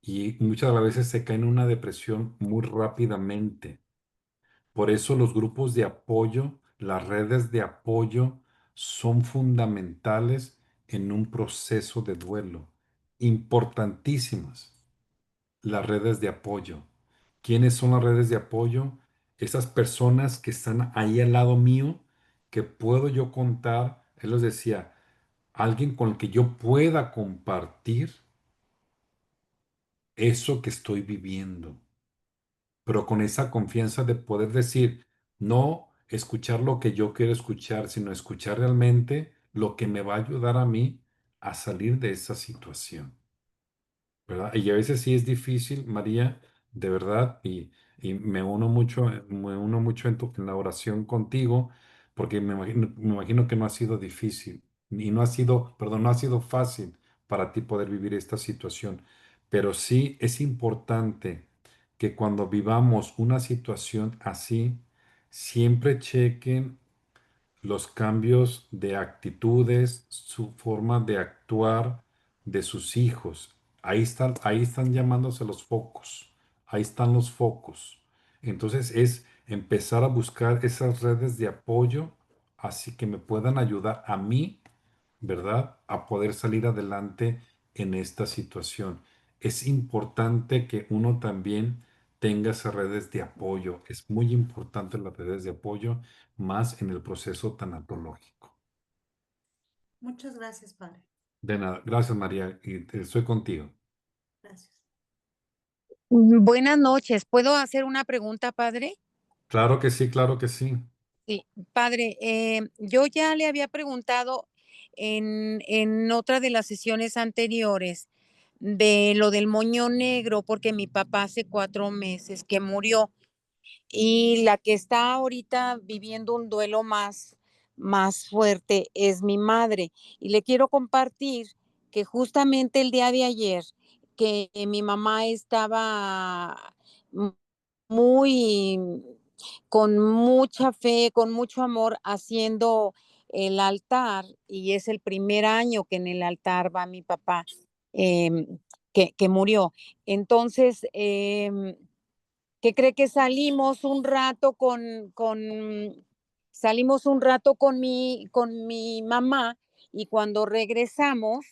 Speaker 1: Y muchas de las veces se cae en una depresión muy rápidamente. Por eso los grupos de apoyo, las redes de apoyo son fundamentales en un proceso de duelo. Importantísimas las redes de apoyo. ¿Quiénes son las redes de apoyo? Esas personas que están ahí al lado mío, que puedo yo contar, él les decía, alguien con el que yo pueda compartir eso que estoy viviendo, pero con esa confianza de poder decir, no escuchar lo que yo quiero escuchar, sino escuchar realmente lo que me va a ayudar a mí a salir de esa situación, ¿verdad? Y a veces sí es difícil, María, de verdad, y me uno mucho en la oración contigo, porque me imagino que no ha sido difícil, y no ha sido, perdón, no ha sido fácil para ti poder vivir esta situación, pero sí es importante que cuando vivamos una situación así, siempre chequen los cambios de actitudes, su forma de actuar de sus hijos. Ahí están llamándose los focos. Ahí están los focos. Entonces empezar a buscar esas redes de apoyo, así que me puedan ayudar a mí, ¿verdad? A poder salir adelante en esta situación. Es importante que uno también tenga esas redes de apoyo. Es muy importante las redes de apoyo, más en el proceso tanatológico.
Speaker 4: Muchas gracias, padre.
Speaker 1: De nada. Gracias, María, y estoy contigo.
Speaker 4: Gracias.
Speaker 5: Buenas noches. ¿Puedo hacer una pregunta, padre?
Speaker 1: Claro que sí, claro que sí.
Speaker 5: Sí, padre, yo ya le había preguntado en otra de las sesiones anteriores de lo del moño negro, porque mi papá hace 4 meses que murió y la que está ahorita viviendo un duelo más fuerte es mi madre. Y le quiero compartir que justamente el día de ayer, que mi mamá estaba muy, con mucha fe, con mucho amor, haciendo el altar, y es el primer año que en el altar va mi papá, que murió. Entonces, ¿qué cree? Que salimos un rato salimos un rato con mi mamá, y cuando regresamos,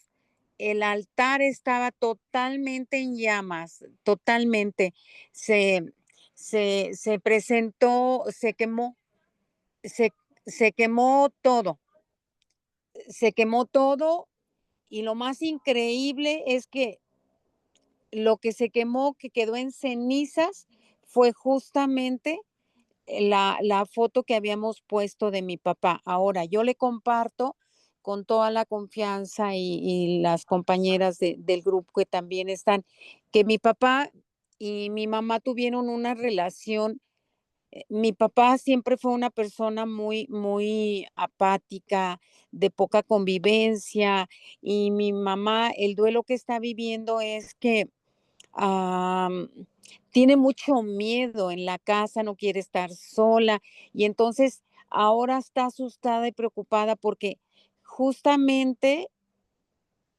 Speaker 5: el altar estaba totalmente en llamas, totalmente. Se, se presentó, se, se quemó todo, se quemó todo, y lo más increíble es que lo que se quemó, que quedó en cenizas, fue justamente la foto que habíamos puesto de mi papá. Ahora, yo le comparto con toda la confianza, y las compañeras del grupo que también están, que mi papá y mi mamá tuvieron una relación. Mi papá siempre fue una persona muy apática, de poca convivencia, y mi mamá, el duelo que está viviendo es que Am, tiene mucho miedo en la casa, no quiere estar sola, y entonces ahora está asustada y preocupada porque justamente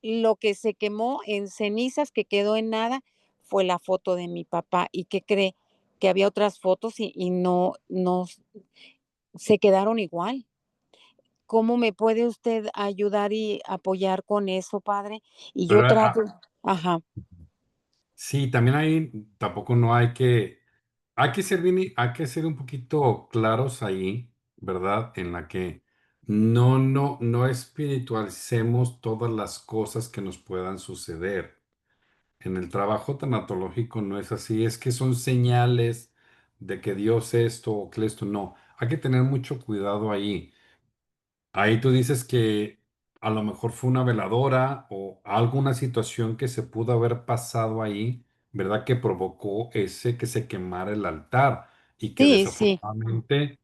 Speaker 5: lo que se quemó en cenizas, que quedó en nada, fue la foto de mi papá. ¿Y qué cree? Que había otras fotos, y no se quedaron igual. ¿Cómo me puede usted ayudar y apoyar con eso, padre? Y yo
Speaker 1: Pero,
Speaker 5: trato. Ajá,
Speaker 1: sí, también hay, tampoco no hay que ser bien, hay que ser un poquito claros ahí, ¿verdad? En la que no espiritualicemos todas las cosas que nos puedan suceder. En el trabajo tanatológico no es así, es que son señales de que Dios esto o que esto no. Hay que tener mucho cuidado ahí. Ahí tú dices que a lo mejor fue una veladora o alguna situación que se pudo haber pasado ahí, ¿verdad? Que provocó ese que se quemara el altar y que
Speaker 5: sí, sí,
Speaker 1: desafortunadamente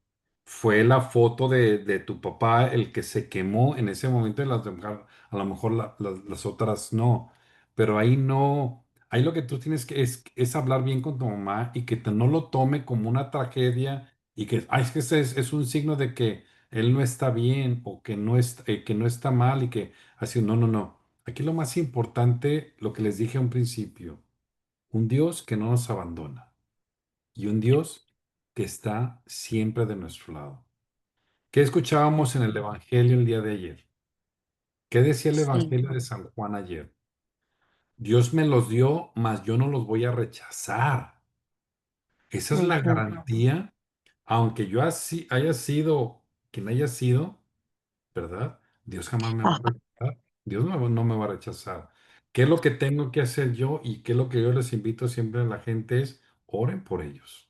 Speaker 1: fue la foto de tu papá el que se quemó en ese momento y a lo mejor las otras no. Pero ahí no, ahí lo que tú tienes que es hablar bien con tu mamá y que no lo tome como una tragedia y que, ay, es que ese es un signo de que él no está bien o que no está mal y que así, no, no, no. Aquí lo más importante, lo que les dije a un principio, un Dios que no nos abandona y un Dios que está siempre de nuestro lado. ¿Qué escuchábamos en el Evangelio el día de ayer? ¿Qué decía el
Speaker 5: sí.
Speaker 1: Evangelio de San Juan ayer? Dios me los dio, mas yo no los voy a rechazar. Esa es la
Speaker 5: Ujú.
Speaker 1: garantía, aunque yo así haya sido quien haya sido. ¿Verdad? Dios jamás me va a rechazar. Dios no me va a rechazar. ¿Qué es lo que tengo que hacer yo y qué es lo que yo les invito siempre a la gente es oren por ellos?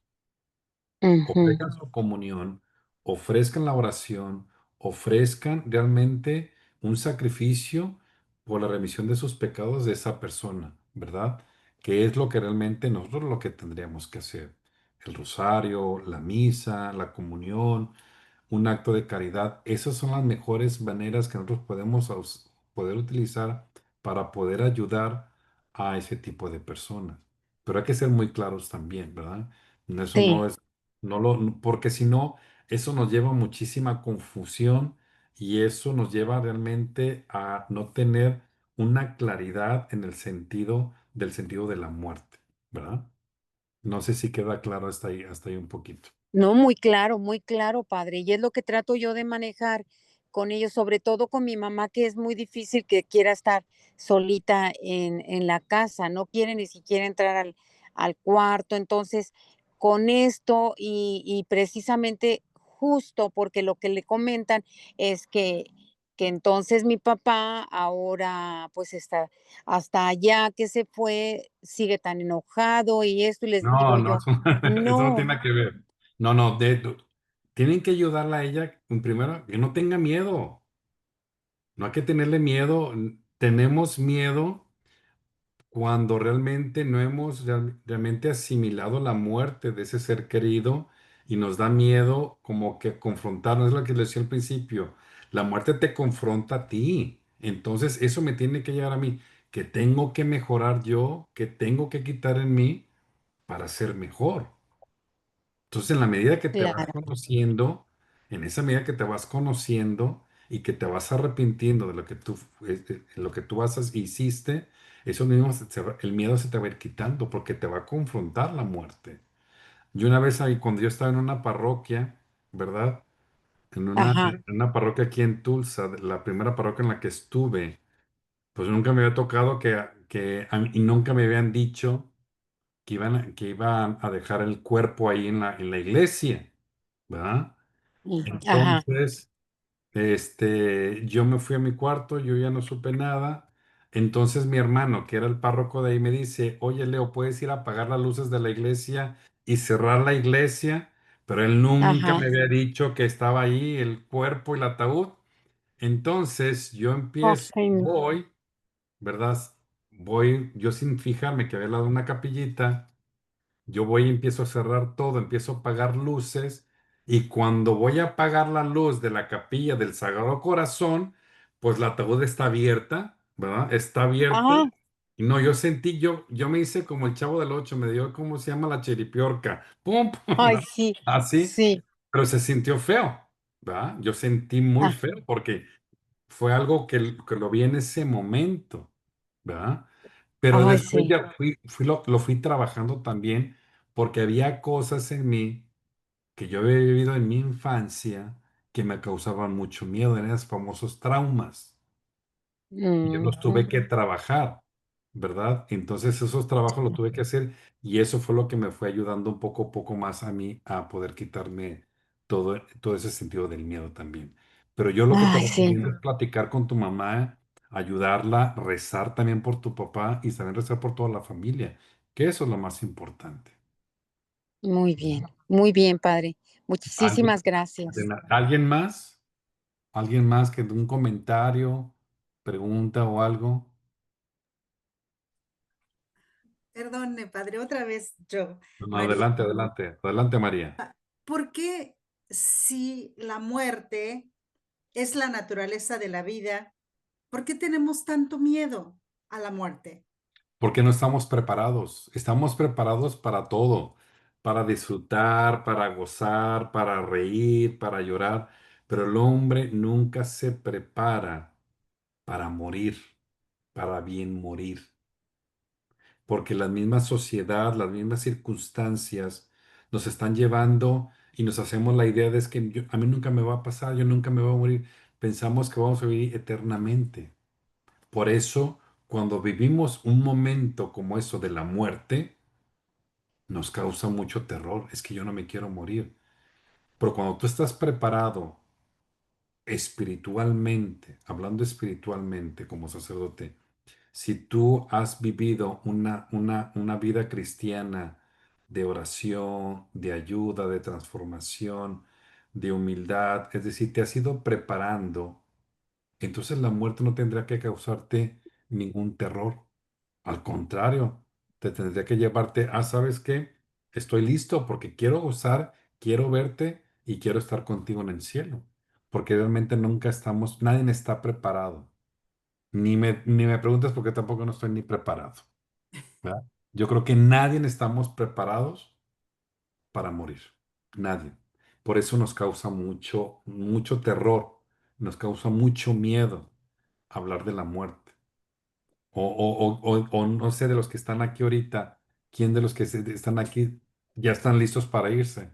Speaker 5: Ujú.
Speaker 1: Ofrezcan su comunión, ofrezcan la oración, ofrezcan realmente un sacrificio por la remisión de sus pecados de esa persona, ¿verdad? Que es lo que realmente nosotros lo que tendríamos que hacer. El rosario, la misa, la comunión, un acto de caridad. Esas son las mejores maneras que nosotros podemos poder utilizar para poder ayudar a ese tipo de personas. Pero hay que ser muy claros también, ¿verdad? Eso no
Speaker 5: Sí,
Speaker 1: es, no lo, porque si no, eso nos lleva a muchísima confusión y eso nos lleva realmente a no tener una claridad en el sentido del sentido de la muerte, ¿verdad? No sé si queda claro hasta ahí un poquito.
Speaker 5: No, muy claro, padre. Y es lo que trato yo de manejar con ellos, sobre todo con mi mamá, que es muy difícil que quiera estar solita en la casa, no quiere ni siquiera entrar al cuarto. Entonces, con esto y precisamente justo porque lo que le comentan es que entonces mi papá ahora pues está hasta allá que se fue, sigue tan enojado y esto, y les digo
Speaker 1: No, no,
Speaker 5: yo,
Speaker 1: eso no
Speaker 5: no.
Speaker 1: tiene nada que ver. No, no, tienen que ayudarla a ella, primero, que no tenga miedo. No hay que tenerle miedo. Tenemos miedo cuando realmente no hemos realmente asimilado la muerte de ese ser querido y nos da miedo como que confrontarnos. Es lo que les decía al principio. La muerte te confronta a ti. Entonces eso me tiene que llevar a mí, que tengo que mejorar yo, que tengo que quitar en mí para ser mejor. Entonces, en la medida que te vas
Speaker 5: Claro,
Speaker 1: conociendo, en esa medida que te vas conociendo y que te vas arrepintiendo de lo que tú hiciste, eso mismo, el miedo se te va a ir quitando porque te va a confrontar la muerte. Yo una vez ahí, cuando yo estaba en una parroquia, ¿verdad?
Speaker 5: ajá,
Speaker 1: En una parroquia aquí en Tulsa, la primera parroquia en la que estuve, pues nunca me había tocado y nunca me habían dicho que iban a dejar el cuerpo ahí en la iglesia. ¿Verdad?
Speaker 5: ajá,
Speaker 1: Entonces, yo me fui a mi cuarto, yo ya no supe nada. Entonces mi hermano, que era el párroco de ahí, me dice, oye, Leo, ¿puedes ir a apagar las luces de la iglesia y cerrar la iglesia? Pero él nunca me
Speaker 5: ajá,
Speaker 1: había dicho que estaba ahí el cuerpo y el ataúd. Entonces yo empiezo,
Speaker 5: okey,
Speaker 1: voy, ¿verdad? Voy, yo sin fijarme que había al lado una capillita. Yo voy y empiezo a cerrar todo, empiezo a apagar luces y cuando voy a apagar la luz de la capilla del Sagrado Corazón, pues la ataúd está abierta, ¿verdad? Está abierta.
Speaker 5: ah,
Speaker 1: Y no, yo me hice como el Chavo del Ocho, me dio, ¿cómo se llama? La chiripiorca. ¡Pum! pum,
Speaker 5: ay,
Speaker 1: ¿no?
Speaker 5: sí,
Speaker 1: Así,
Speaker 5: sí,
Speaker 1: pero se sintió feo, ¿verdad? Yo sentí muy
Speaker 5: ah,
Speaker 1: feo porque fue algo que lo vi en ese momento, ¿verdad? Pero
Speaker 5: ay,
Speaker 1: después
Speaker 5: sí,
Speaker 1: ya lo fui trabajando también porque había cosas en mí que yo había vivido en mi infancia que me causaban mucho miedo, eran esos famosos traumas. Y yo los
Speaker 5: ujú,
Speaker 1: tuve que trabajar, ¿verdad? Entonces esos trabajos los tuve que hacer y eso fue lo que me fue ayudando un poco más a mí a poder quitarme todo ese sentido del miedo también. Pero yo lo que te
Speaker 5: ay, sí,
Speaker 1: recomiendo es platicar con tu mamá, ayudarla, rezar también por tu papá y también rezar por toda la familia, que eso es lo más importante.
Speaker 5: muy bien, padre.
Speaker 1: ¿Alguien,
Speaker 5: Muchísimas gracias.
Speaker 1: ¿alguien más? ¿Alguien más que un comentario, pregunta o algo?
Speaker 4: Perdone, padre, otra vez yo,
Speaker 1: No,
Speaker 4: María.
Speaker 1: adelante, adelante, adelante, María.
Speaker 4: ¿Por qué si la muerte es la naturaleza de la vida, por qué tenemos tanto miedo a la muerte?
Speaker 1: Porque no estamos preparados. Estamos preparados para todo, para disfrutar, para gozar, para reír, para llorar, pero el hombre nunca se prepara para morir, para bien morir, porque la misma sociedad, las mismas circunstancias nos están llevando y nos hacemos la idea de es que a mí nunca me va a pasar, yo nunca me voy a morir. Pensamos que vamos a vivir eternamente. Por eso, cuando vivimos un momento como eso de la muerte, nos causa mucho terror. Es que yo no me quiero morir. Pero cuando tú estás preparado espiritualmente, hablando espiritualmente como sacerdote, si tú has vivido una vida cristiana de oración, de ayuda, de transformación, de humildad, es decir, te has ido preparando, entonces la muerte no tendrá que causarte ningún terror. Al contrario, te tendría que llevarte a, ¿sabes qué? Estoy listo porque quiero gozar, quiero verte y quiero estar contigo en el cielo. Porque realmente nunca estamos, nadie está preparado. Ni me preguntes porque tampoco no estoy ni preparado, ¿verdad? Yo creo que nadie estamos preparados para morir. Nadie. Por eso nos causa mucho terror, nos causa mucho miedo hablar de la muerte. O no sé de los que están aquí ahorita, quién de los que están aquí ya están listos para irse.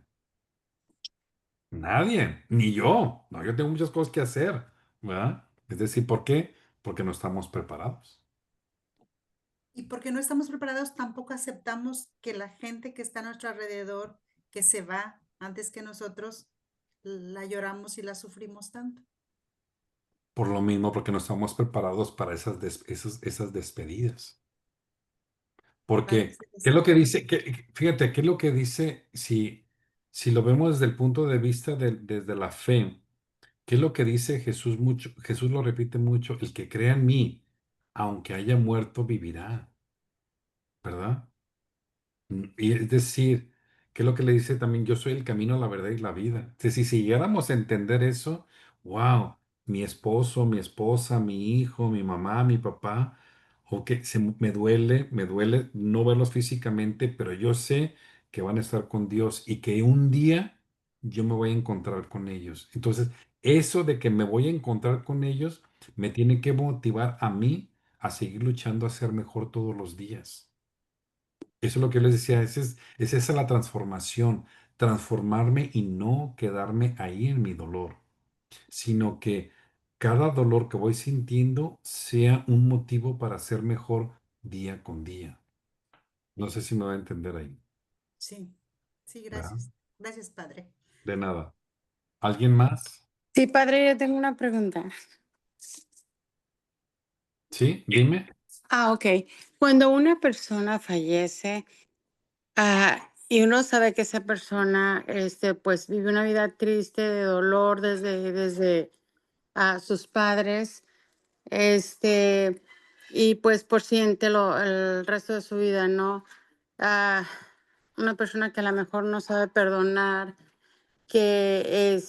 Speaker 1: Nadie, ni yo. No, yo tengo muchas cosas que hacer, ¿verdad? Es decir, ¿por qué? Porque no estamos preparados.
Speaker 4: Y porque no estamos preparados, tampoco aceptamos que la gente que está a nuestro alrededor, que se va antes que nosotros, la lloramos y la sufrimos tanto.
Speaker 1: Por lo mismo, porque no estamos preparados para esas despedidas.
Speaker 4: Para
Speaker 1: Porque,
Speaker 4: ese
Speaker 1: ¿qué es lo que
Speaker 4: desamor.
Speaker 1: dice? Fíjate, ¿qué es lo que dice si lo vemos desde el punto de vista desde la fe? ¿Qué es lo que dice Jesús mucho? Jesús lo repite mucho, el que crea en mí, aunque haya muerto, vivirá, ¿verdad? Y es decir, ¿qué es lo que le dice también? Yo soy el camino, la verdad y la vida. Entonces, si llegáramos a entender eso, wow, mi esposo, mi esposa, mi hijo, mi mamá, mi papá, o que me duele no verlos físicamente, pero yo sé que van a estar con Dios y que un día yo me voy a encontrar con ellos. Entonces, eso de que me voy a encontrar con ellos me tiene que motivar a mí a seguir luchando a ser mejor todos los días. Eso es lo que yo les decía, es esa la transformación, transformarme y no quedarme ahí en mi dolor, sino que cada dolor que voy sintiendo sea un motivo para ser mejor día con día. No sé si me va a entender ahí,
Speaker 4: Sí, sí,
Speaker 1: ¿verdad?
Speaker 4: gracias. Gracias, Padre.
Speaker 1: De nada. ¿Alguien más?
Speaker 6: Sí, padre, yo tengo una pregunta.
Speaker 1: Sí, dime.
Speaker 6: Ok. Cuando una persona fallece, y uno sabe que esa persona, pues vive una vida triste, de dolor desde sus padres, este, y pues por siente el resto de su vida, ¿no? Ah, una persona que a lo mejor no sabe perdonar, que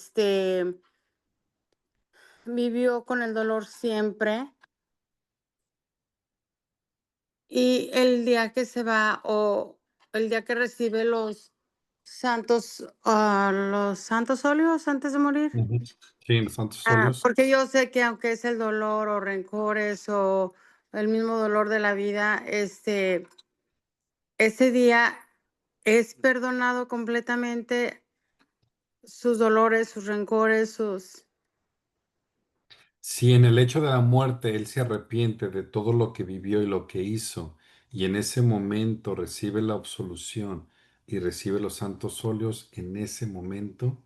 Speaker 6: vivió con el dolor siempre. Y el día que se va o el día que recibe los santos óleos antes de morir.
Speaker 1: Ujú. Sí, los santos óleos.
Speaker 6: Porque yo sé que aunque es el dolor o rencores o el mismo dolor de la vida, ese día es perdonado completamente sus dolores, sus rencores, sus...
Speaker 1: Si en el hecho de la muerte él se arrepiente de todo lo que vivió y lo que hizo, y en ese momento recibe la absolución y recibe los santos óleos, en ese momento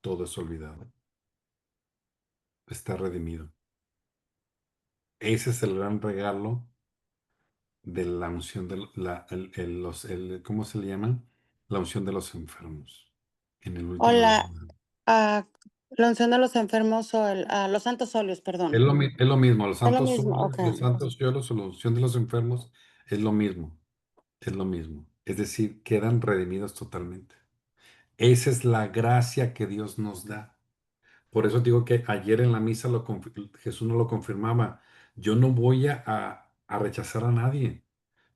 Speaker 1: todo es olvidado, está redimido. Ese es el gran regalo de la unción de ¿cómo se le llama? La unción de los enfermos en el
Speaker 6: O
Speaker 1: último
Speaker 6: la,
Speaker 1: día.
Speaker 6: ah, la unción de los enfermos o los santos óleos,
Speaker 1: Es
Speaker 6: perdón.
Speaker 1: lo mismo, los
Speaker 6: Es lo
Speaker 1: santos
Speaker 6: mismo,
Speaker 1: óleos,
Speaker 6: ok.
Speaker 1: los santos óleos o la unción de los enfermos es lo mismo. Es lo mismo. Es decir, quedan redimidos totalmente. Esa es la gracia que Dios nos da. Por eso digo que ayer en la misa Jesús nos lo confirmaba. Yo no voy a rechazar a nadie.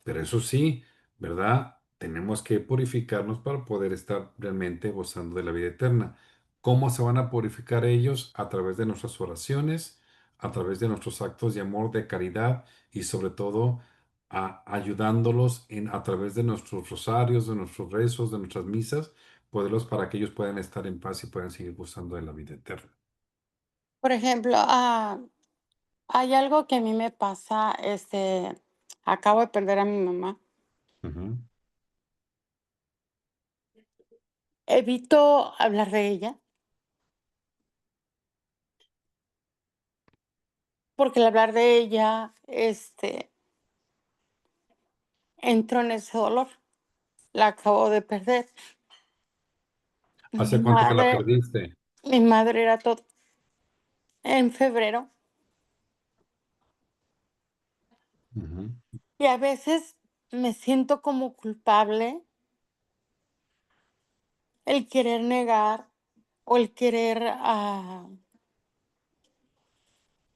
Speaker 1: Pero eso sí, ¿verdad? Tenemos que purificarnos para poder estar realmente gozando de la vida eterna. ¿Cómo se van a purificar ellos? A través de nuestras oraciones, a través de nuestros actos de amor, de caridad y sobre todo ayudándolos a través de nuestros rosarios, de nuestros rezos, de nuestras misas, poderlos para que ellos puedan estar en paz y puedan seguir gozando de la vida eterna.
Speaker 6: Por ejemplo, hay algo que a mí me pasa, acabo de perder a mi mamá.
Speaker 1: Ujú.
Speaker 6: Evito hablar de ella, porque al hablar de ella, entro en ese dolor. La acabo de perder. Mi
Speaker 1: ¿Hace cuánto que la
Speaker 6: madre,
Speaker 1: perdiste?
Speaker 6: mi madre era todo. En febrero.
Speaker 1: Ujú.
Speaker 6: Y a veces me siento como culpable el querer negar o el querer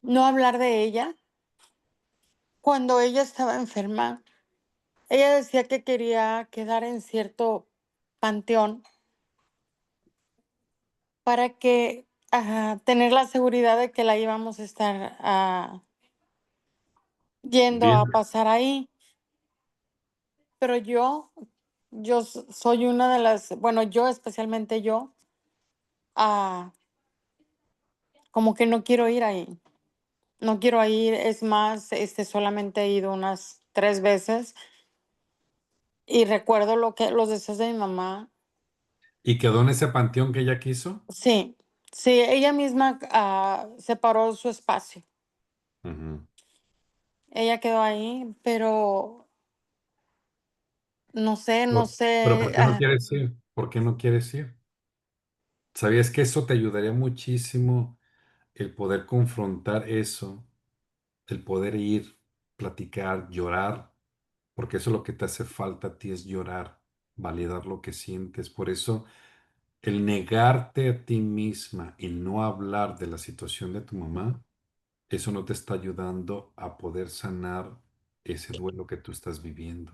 Speaker 6: no hablar de ella. Cuando ella estaba enferma, ella decía que quería quedar en cierto panteón para que tener la seguridad de que la íbamos a estar yendo a
Speaker 1: Bien.
Speaker 6: pasar ahí. Pero yo soy una de las, bueno, yo especialmente yo, ah, como que no quiero ir ahí. No quiero ir, es más, solamente he ido unas 3 veces y recuerdo los deseos de mi mamá.
Speaker 1: ¿Y quedó en ese panteón que ella quiso?
Speaker 6: Sí, sí, ella misma separó su espacio.
Speaker 1: Ujú.
Speaker 6: Ella quedó ahí, pero no sé, no
Speaker 1: Pero ¿por
Speaker 6: sé.
Speaker 1: qué no quieres ir? ¿Por qué no quieres ir? ¿Sabías que eso te ayudaría muchísimo el poder confrontar eso, el poder ir, platicar, llorar? Porque eso es lo que te hace falta a ti, es llorar, validar lo que sientes. Por eso, el negarte a ti misma y no hablar de la situación de tu mamá, eso no te está ayudando a poder sanar ese duelo que tú estás viviendo.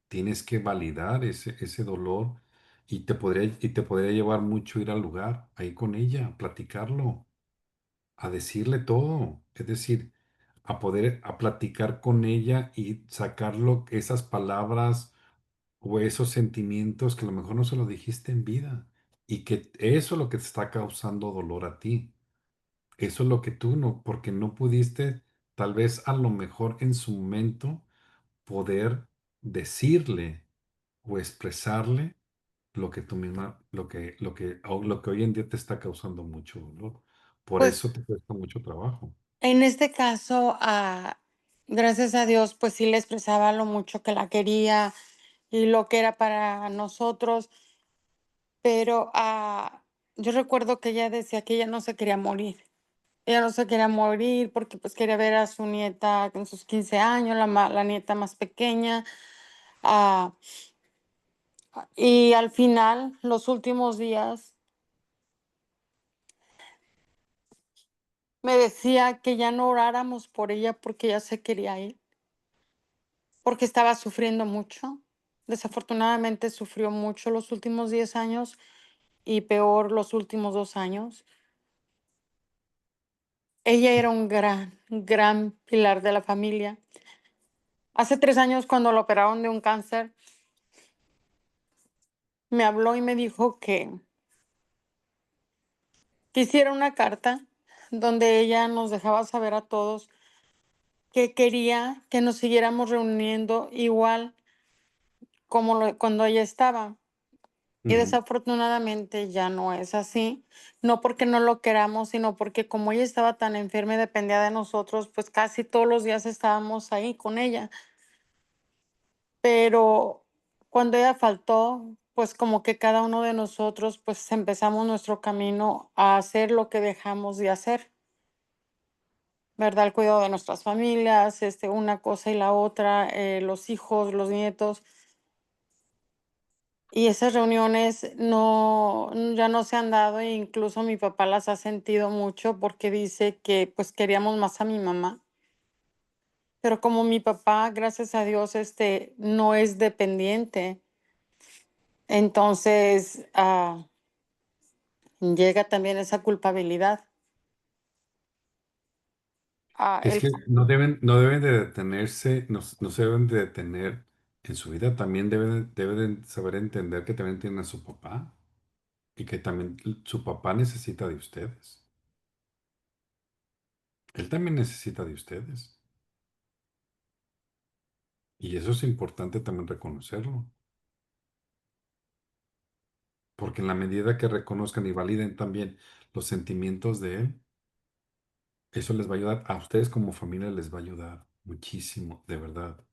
Speaker 1: Tienes que validar ese dolor y te podría llevar mucho ir al lugar, ahí con ella, a platicarlo, a decirle todo. Es decir, a platicar con ella y sacarlo, esas palabras o esos sentimientos que a lo mejor no se lo dijiste en vida y que eso es lo que te está causando dolor a ti. Eso es lo que tú no, porque no pudiste, tal vez a lo mejor en su momento, poder decirle o expresarle lo que tú misma, lo que hoy en día te está causando mucho dolor. Por
Speaker 6: Pues
Speaker 1: eso te cuesta mucho trabajo.
Speaker 6: en este caso, gracias a Dios, pues sí le expresaba lo mucho que la quería y lo que era para nosotros, pero yo recuerdo que ella decía que ella no se quería morir. Ella no se quería morir porque pues quería ver a su nieta en sus 15 años, la nieta más pequeña. ah, y al final, los últimos días, me decía que ya no oráramos por ella porque ella se quería ir, porque estaba sufriendo mucho. Desafortunadamente sufrió mucho los últimos 10 años y peor los últimos 2 años. Ella era un gran, gran pilar de la familia. Hace 3 años, cuando la operaron de un cáncer, me habló y me dijo que hiciera una carta donde ella nos dejaba saber a todos que quería que nos siguiéramos reuniendo igual como cuando ella estaba. Y
Speaker 1: Ujú.
Speaker 6: desafortunadamente ya no es así, no porque no lo queramos, sino porque como ella estaba tan enferma y dependía de nosotros, pues casi todos los días estábamos ahí con ella. Pero cuando ella faltó, pues como que cada uno de nosotros, pues empezamos nuestro camino a hacer lo que dejamos de hacer, ¿verdad? El cuidado de nuestras familias, una cosa y la otra, los hijos, los nietos. Y esas reuniones ya no se han dado, e incluso mi papá las ha sentido mucho porque dice que pues queríamos más a mi mamá. Pero como mi papá, gracias a Dios, no es dependiente, entonces llega también esa culpabilidad. Ah,
Speaker 1: Es que no deben de detenerse, no se deben de detener en su vida. También deben de saber entender que también tienen a su papá y que también su papá necesita de ustedes. Él también necesita de ustedes. Y eso es importante también reconocerlo. Porque en la medida que reconozcan y validen también los sentimientos de él, eso les va a ayudar, a ustedes como familia les va a ayudar muchísimo, de verdad.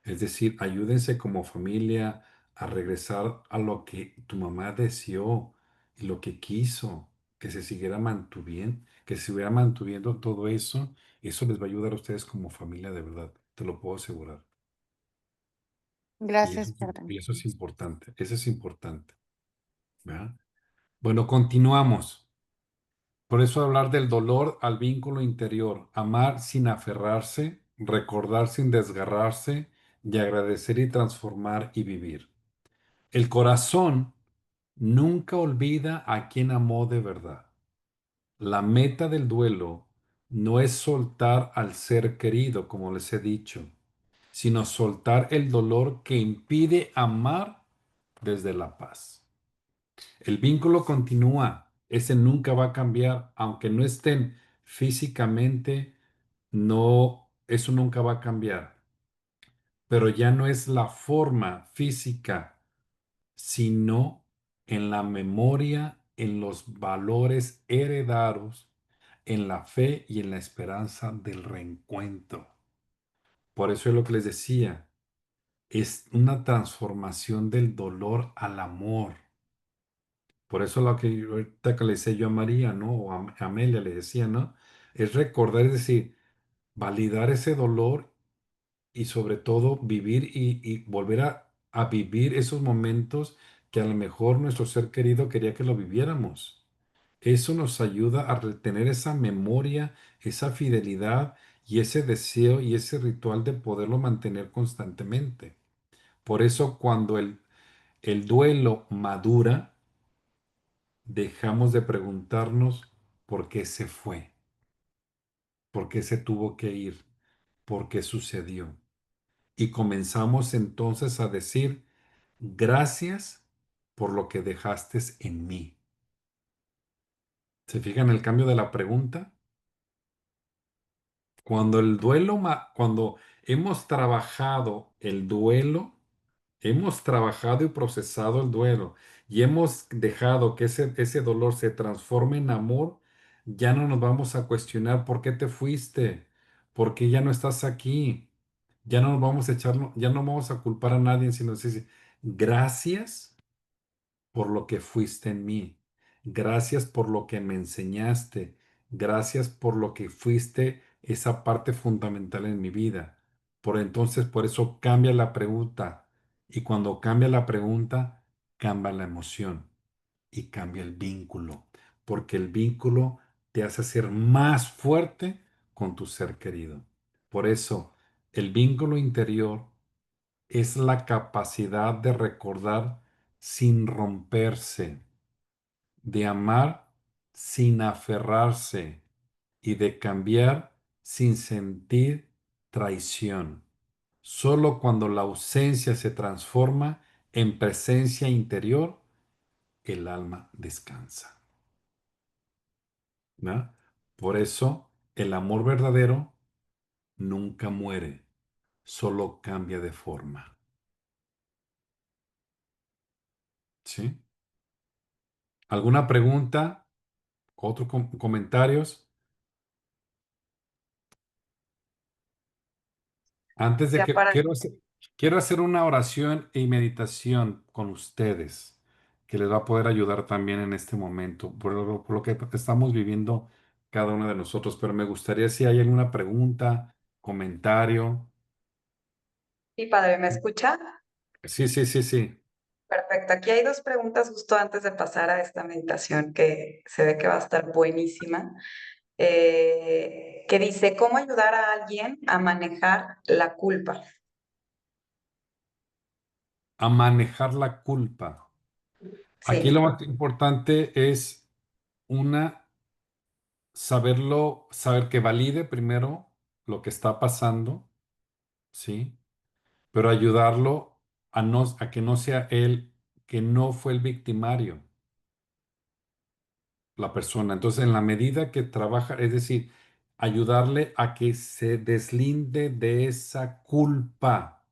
Speaker 1: Es decir, ayúdense como familia a regresar a lo que tu mamá deseó y lo que quiso, que se siguiera mantuviendo, que se siguiera mantuviendo todo eso. Eso les va a ayudar a ustedes como familia, de verdad, te lo puedo asegurar. Y eso,
Speaker 6: gracias,
Speaker 1: es-
Speaker 6: perdón.
Speaker 1: y eso es importante, eso es importante, ¿verdad? Bueno, continuamos. Por eso hablar del dolor al vínculo interior, amar sin aferrarse, recordar sin desgarrarse y agradecer y transformar y vivir. El corazón nunca olvida a quien amó de verdad. La meta del duelo no es soltar al ser querido, como les he dicho, sino soltar el dolor que impide amar desde la paz. El vínculo continúa, ese nunca va a cambiar, aunque no estén físicamente, no, eso nunca va a cambiar. Pero ya no es la forma física, sino en la memoria, en los valores heredados, en la fe y en la esperanza del reencuentro. Por eso es lo que les decía, es una transformación del dolor al amor. Por eso lo que ahorita que le decía yo a María, ¿no? O a Amelia le decía, ¿no? Es recordar, es decir, validar ese dolor y sobre todo vivir y volver a vivir esos momentos que a lo mejor nuestro ser querido quería que lo viviéramos. Eso nos ayuda a retener esa memoria, esa fidelidad y ese deseo y ese ritual de poderlo mantener constantemente. Por eso cuando el duelo madura, dejamos de preguntarnos por qué se fue, por qué se tuvo que ir, por qué sucedió. Y comenzamos entonces a decir, gracias por lo que dejaste en mí. ¿Se fijan el cambio de la pregunta? Cuando hemos trabajado el duelo, hemos trabajado y procesado el duelo y hemos dejado que ese dolor se transforme en amor, ya no nos vamos a cuestionar por qué te fuiste, por qué ya no estás aquí. Ya no nos vamos a echar, ya no vamos a culpar a nadie, sino decir, gracias por lo que fuiste en mí. Gracias por lo que me enseñaste. Gracias por lo que fuiste esa parte fundamental en mi vida. Por eso cambia la pregunta. Y cuando cambia la pregunta, cambia la emoción y cambia el vínculo. Porque el vínculo te hace ser más fuerte con tu ser querido. Por eso, el vínculo interior es la capacidad de recordar sin romperse, de amar sin aferrarse y de cambiar sin sentir traición. Solo cuando la ausencia se transforma en presencia interior, el alma descansa. ¿No? Por eso, el amor verdadero nunca muere, solo cambia de forma. ¿Sí? ¿Alguna pregunta? ¿Otros comentarios? Antes de
Speaker 2: Ya
Speaker 1: que
Speaker 2: para,
Speaker 1: quiero hacer una oración y meditación con ustedes, que les va a poder ayudar también en este momento, por lo que estamos viviendo cada uno de nosotros. Pero me gustaría si hay alguna pregunta, comentario.
Speaker 2: sí, padre, ¿me escucha?
Speaker 1: Sí, sí, sí, sí.
Speaker 2: Perfecto. Aquí hay dos preguntas justo antes de pasar a esta meditación que se ve que va a estar buenísima. Que dice, ¿cómo ayudar a alguien a manejar la culpa?
Speaker 1: A manejar la culpa. Aquí lo
Speaker 2: Sí,
Speaker 1: más importante es una, saber que valide primero lo que está pasando, ¿sí? Pero ayudarlo a que no sea él, que no fue el victimario, la persona. Entonces, en la medida que trabaja, es decir, ayudarle a que se deslinde de esa culpa,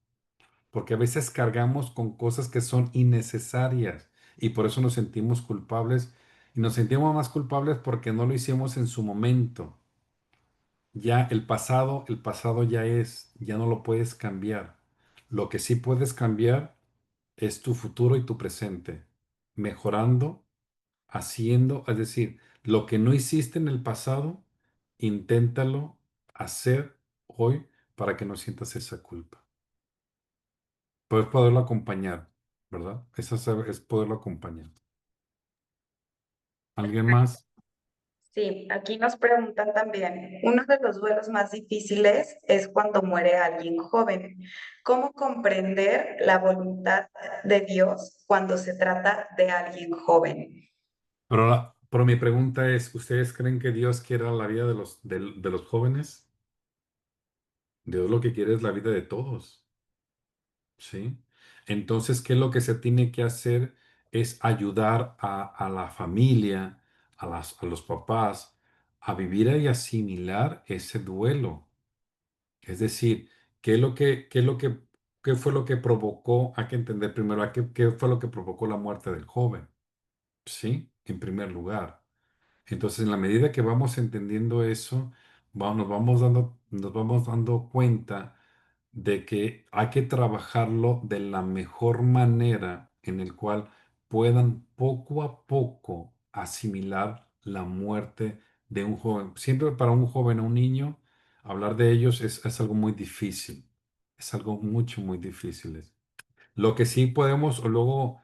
Speaker 1: porque a veces cargamos con cosas que son innecesarias y por eso nos sentimos culpables y nos sentimos más culpables porque no lo hicimos en su momento. Ya el pasado ya es, ya no lo puedes cambiar. Lo que sí puedes cambiar es tu futuro y tu presente, mejorando, haciendo, es decir, lo que no hiciste en el pasado, inténtalo hacer hoy para que no sientas esa culpa. Puedes poderlo acompañar, ¿verdad? Eso es poderlo acompañar. ¿Alguien más?
Speaker 2: sí, aquí nos preguntan también, uno de los duelos más difíciles es cuando muere alguien joven. ¿Cómo comprender la voluntad de Dios cuando se trata de alguien joven?
Speaker 1: Pero mi pregunta es, ¿ustedes creen que Dios quiera la vida de los jóvenes? Dios lo que quiere es la vida de todos. ¿Sí? Entonces, ¿qué es lo que se tiene que hacer? Es ayudar a la familia, a los papás a vivir y asimilar ese duelo. Es decir, qué fue lo que provocó? Hay que entender primero qué fue lo que provocó la muerte del joven, ¿sí? En primer lugar. Entonces, en la medida que vamos entendiendo eso, nos vamos dando cuenta de que hay que trabajarlo de la mejor manera en el cual puedan poco a poco asimilar la muerte de un joven. Siempre para un joven o un niño, hablar de ellos es algo muy difícil. Es algo mucho, muy difícil. Lo que sí podemos, o luego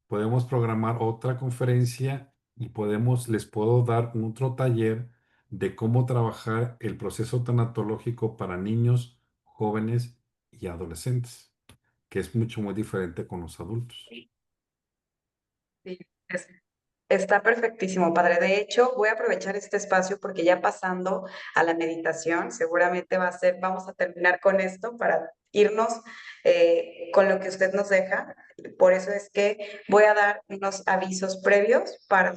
Speaker 1: podemos programar otra conferencia y les puedo dar otro taller de cómo trabajar el proceso tanatológico para niños, jóvenes y adolescentes, que es mucho, muy diferente con los adultos.
Speaker 2: Sí, está perfectísimo, padre. De hecho, voy a aprovechar este espacio porque ya pasando a la meditación, seguramente vamos a terminar con esto para irnos con lo que usted nos deja. Por eso es que voy a dar unos avisos previos para,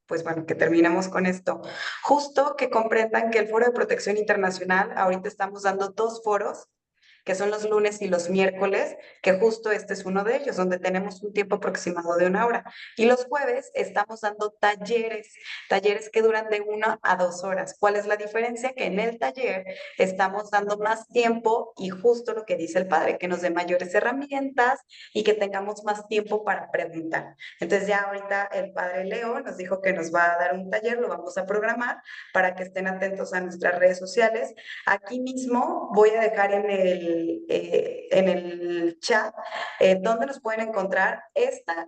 Speaker 2: pues bueno, que terminemos con esto. Justo que comprendan que el Foro de Protección Internacional, ahorita estamos dando 2 foros que son los lunes y los miércoles, que justo este es uno de ellos, donde tenemos un tiempo aproximado de 1 hora. Y los jueves estamos dando talleres que duran de 1 a 2 horas. ¿Cuál es la diferencia? Que en el taller estamos dando más tiempo y justo lo que dice el padre, que nos dé mayores herramientas y que tengamos más tiempo para preguntar. Entonces ya ahorita el padre Leo nos dijo que nos va a dar un taller, lo vamos a programar para que estén atentos a nuestras redes sociales. Aquí mismo voy a dejar en el chat donde nos pueden encontrar. Esta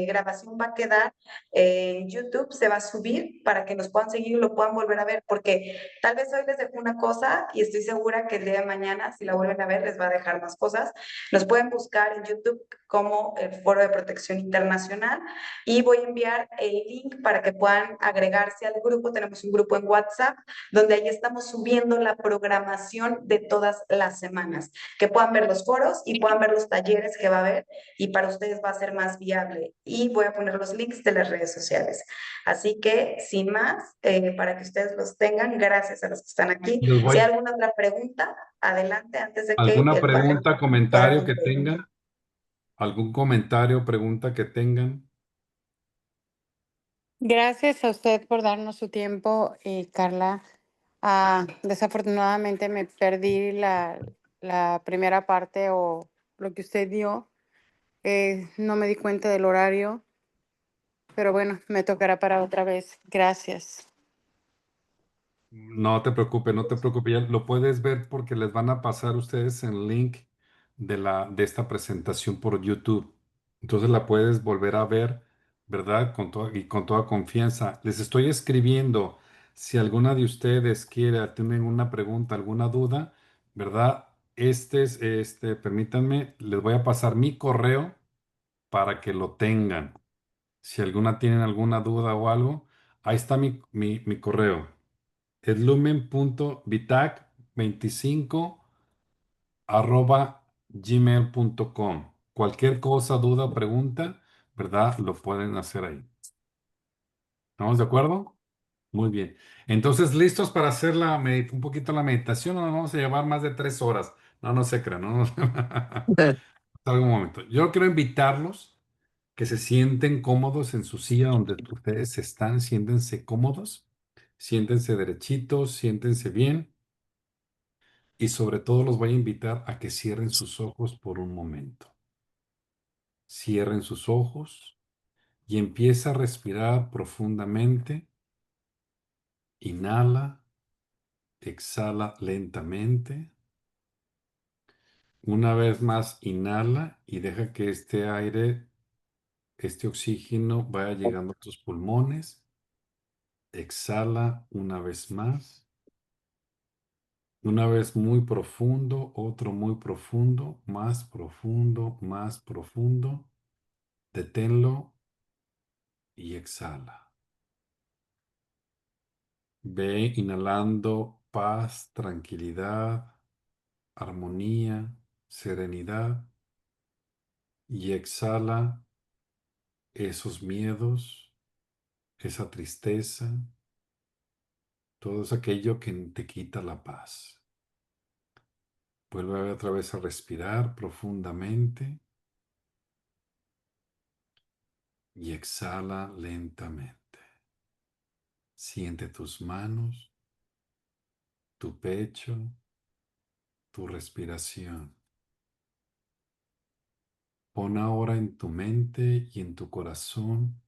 Speaker 2: grabación va a quedar en YouTube, se va a subir para que nos puedan seguir y lo puedan volver a ver, porque tal vez hoy les dejo una cosa y estoy segura que el día de mañana, si la vuelven a ver, les va a dejar más cosas. Nos pueden buscar en YouTube como el Foro de Protección Internacional y voy a enviar el link para que puedan agregarse al grupo. Tenemos un grupo en WhatsApp donde ahí estamos subiendo la programación de todas las semanas, que puedan ver los foros y puedan ver los talleres que va a haber y para ustedes va a ser más viable. Y voy a poner los links de las redes sociales. Así que, sin más, para que ustedes los tengan, gracias a los que están aquí. Si hay alguna otra pregunta, adelante antes de que
Speaker 1: ¿Alguna
Speaker 2: el padre
Speaker 1: pregunta,
Speaker 2: pueda
Speaker 1: comentario que
Speaker 2: concluir.
Speaker 1: tengan? ¿Algún comentario, pregunta que tengan?
Speaker 6: Gracias a usted por darnos su tiempo, Carla. Desafortunadamente me perdí la primera parte o lo que usted dio. No me di cuenta del horario, pero bueno, me tocará para otra vez. Gracias.
Speaker 1: No te preocupes, no te preocupes, ya lo puedes ver porque les van a pasar ustedes el link de esta presentación por YouTube. Entonces la puedes volver a ver, ¿verdad? Con toda confianza. Les estoy escribiendo. Si alguna de ustedes tienen una pregunta, alguna duda, ¿verdad? Permítanme, les voy a pasar mi correo para que lo tengan. Si alguna tienen alguna duda o algo, ahí está mi correo. Es lumen.vitac25@gmail.com. Cualquier cosa, duda o pregunta, ¿verdad? Lo pueden hacer ahí. ¿Estamos de acuerdo? Muy bien. Entonces, ¿listos para hacer un poquito la meditación? No nos vamos a llevar más de 3 horas. No, no se crean. No, algún momento. Yo quiero invitarlos que se sienten cómodos en su silla donde ustedes están. Siéntense cómodos, siéntense derechitos, siéntense bien. Y sobre todo los voy a invitar a que cierren sus ojos por un momento. Cierren sus ojos y empieza a respirar profundamente. Inhala, exhala lentamente. Una vez más, inhala y deja que este aire, este oxígeno vaya llegando a tus pulmones. Exhala una vez más. Una vez muy profundo, otro muy profundo, más profundo, más profundo. Deténlo y exhala. Ve inhalando paz, tranquilidad, armonía, serenidad y exhala esos miedos, esa tristeza, todo es aquello que te quita la paz. Vuelve otra vez a respirar profundamente y exhala lentamente. Siente tus manos, tu pecho, tu respiración. Pon ahora en tu mente y en tu corazón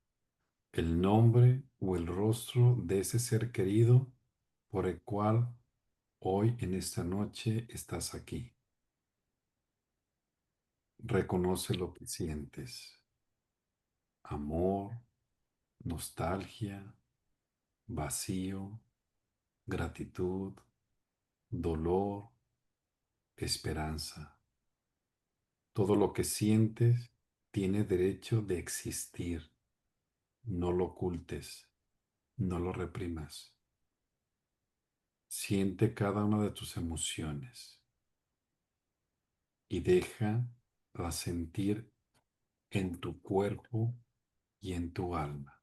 Speaker 1: el nombre o el rostro de ese ser querido por el cual hoy en esta noche estás aquí. Reconoce lo que sientes. Amor, nostalgia, vacío, gratitud, dolor, esperanza. Todo lo que sientes tiene derecho de existir. No lo ocultes, no lo reprimas. Siente cada una de tus emociones y déjalas sentir en tu cuerpo y en tu alma.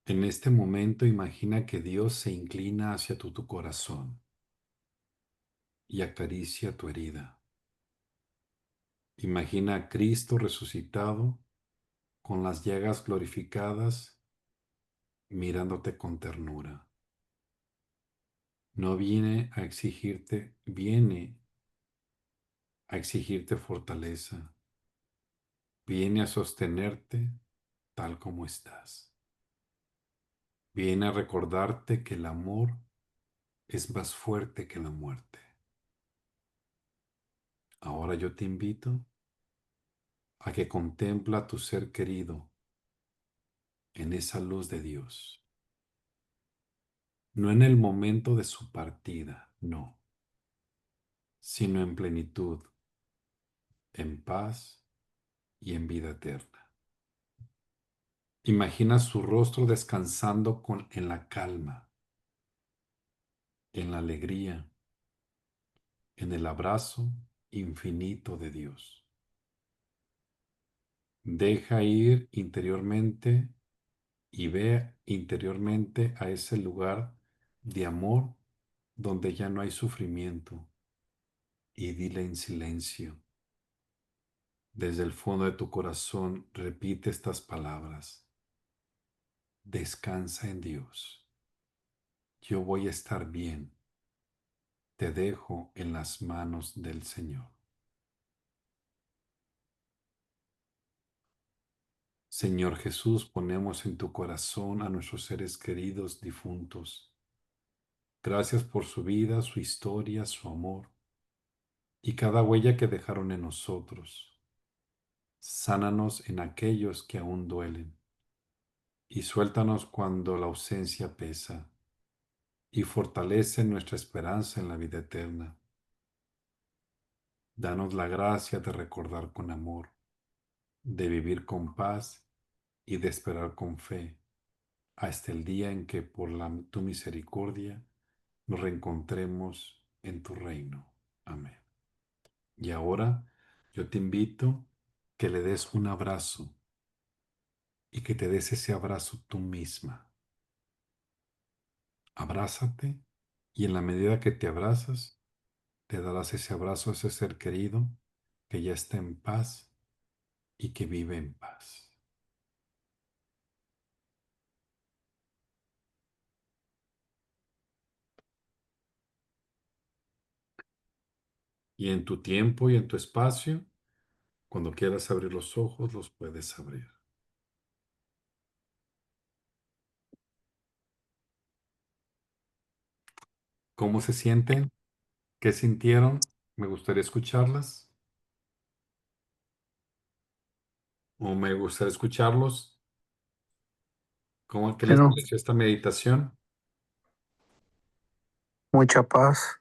Speaker 1: En este momento imagina que Dios se inclina hacia tu corazón y acaricia tu herida. Imagina a Cristo resucitado con las llagas glorificadas mirándote con ternura. No viene a exigirte, viene a exigirte fortaleza. Viene a sostenerte tal como estás. Viene a recordarte que el amor es más fuerte que la muerte. Ahora yo te invito a que contempla a tu ser querido en esa luz de Dios. No en el momento de su partida, no, sino en plenitud, en paz y en vida eterna. Imagina su rostro descansando en la calma, en la alegría, en el abrazo infinito de Dios. Deja ir interiormente y ve interiormente a ese lugar de amor donde ya no hay sufrimiento y dile en silencio. Desde el fondo de tu corazón repite estas palabras. Descansa en Dios. Yo voy a estar bien. Te dejo en las manos del Señor. Señor Jesús, ponemos en tu corazón a nuestros seres queridos difuntos. Gracias por su vida, su historia, su amor y cada huella que dejaron en nosotros. Sánanos en aquellos que aún duelen y suéltanos cuando la ausencia pesa y fortalece nuestra esperanza en la vida eterna. Danos la gracia de recordar con amor, de vivir con paz y de esperar con fe hasta el día en que por tu misericordia nos reencontremos en tu reino. Amén. Y ahora yo te invito que le des un abrazo y que te des ese abrazo tú misma. Abrázate y en la medida que te abrazas, te darás ese abrazo a ese ser querido que ya está en paz y que vive en paz. Y en tu tiempo y en tu espacio, cuando quieras abrir los ojos, los puedes abrir. ¿Cómo se sienten? ¿Qué sintieron? Me gustaría escucharlas. O me gustaría escucharlos. ¿Qué les
Speaker 7: Bueno,
Speaker 1: pareció esta meditación?
Speaker 7: mucha paz.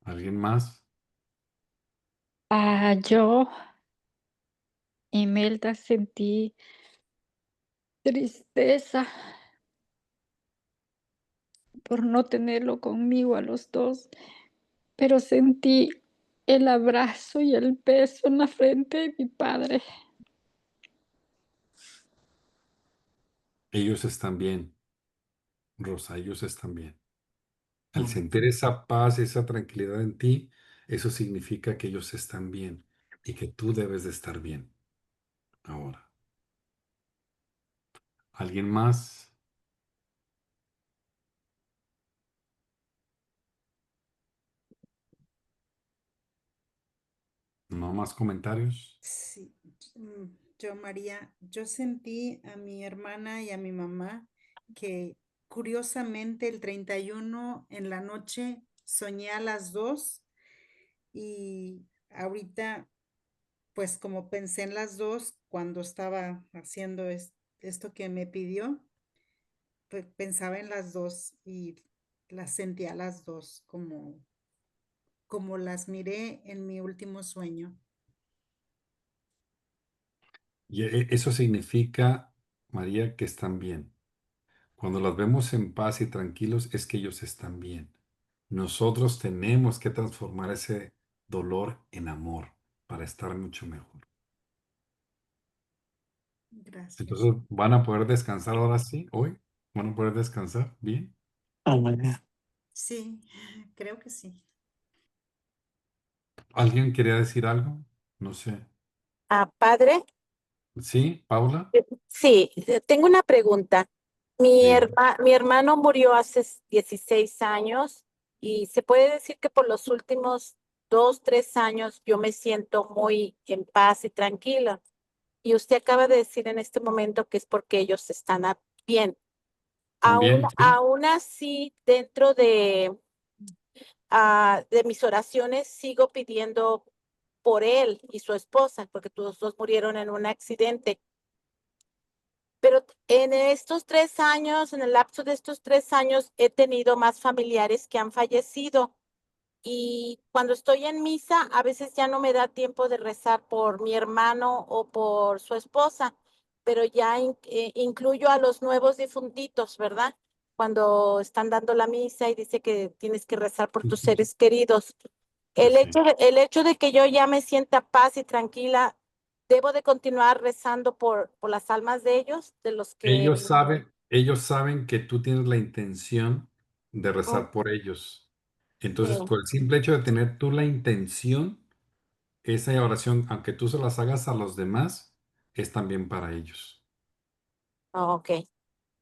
Speaker 1: ¿Alguien más?
Speaker 8: Yo, Imelda, sentí tristeza,
Speaker 7: por no tenerlo conmigo a los dos, pero sentí el abrazo y el beso en la frente de mi padre.
Speaker 1: Ellos están bien, Rosa, ellos están bien. Al sentir esa paz, esa tranquilidad en ti, eso significa que ellos están bien y que tú debes de estar bien ahora. ¿Alguien más? ¿No más comentarios?
Speaker 4: Sí, yo, María, yo sentí a mi hermana y a mi mamá que curiosamente el 31 en la noche soñé a las dos y ahorita, pues como pensé en las dos cuando estaba haciendo esto que me pidió, pues pensaba en las dos y las sentía a las dos como las miré en mi último sueño.
Speaker 1: Y eso significa, María, que están bien. Cuando las vemos en paz y tranquilos, es que ellos están bien. Nosotros tenemos que transformar ese dolor en amor para estar mucho mejor.
Speaker 4: Gracias.
Speaker 1: Entonces, ¿van a poder descansar ahora sí, hoy? ¿Van a poder descansar bien?
Speaker 4: Sí, creo que sí.
Speaker 1: ¿Alguien quería decir algo? No sé.
Speaker 8: Padre,
Speaker 1: ¿Sí, Paula?
Speaker 8: sí, tengo una pregunta.
Speaker 1: Dime.
Speaker 8: Mi hermano murió hace 16 años y se puede decir que por los últimos 2, 3 años yo me siento muy en paz y tranquila. Y usted acaba de decir en este momento que es porque ellos están bien.
Speaker 1: ¿También? Sí.
Speaker 8: Aún así, dentro de mis oraciones, sigo pidiendo por él y su esposa, porque todos dos murieron en un accidente. Pero en estos 3 años, en el lapso de estos 3 años, he tenido más familiares que han fallecido. Y cuando estoy en misa, a veces ya no me da tiempo de rezar por mi hermano o por su esposa, pero ya incluyo a los nuevos difuntitos, ¿verdad? Cuando están dando la misa y dice que tienes que rezar por tus seres queridos.
Speaker 1: Sí, sí.
Speaker 8: El hecho de que yo ya me sienta paz y tranquila, debo de continuar rezando por las almas de ellos, de los que...
Speaker 1: Ellos saben que tú tienes la intención de
Speaker 8: Oh,
Speaker 1: rezar por ellos.
Speaker 8: sí,
Speaker 1: Entonces, por el simple hecho de tener tú la intención, esa oración, aunque tú se las hagas a los demás, es también para ellos.
Speaker 8: ok,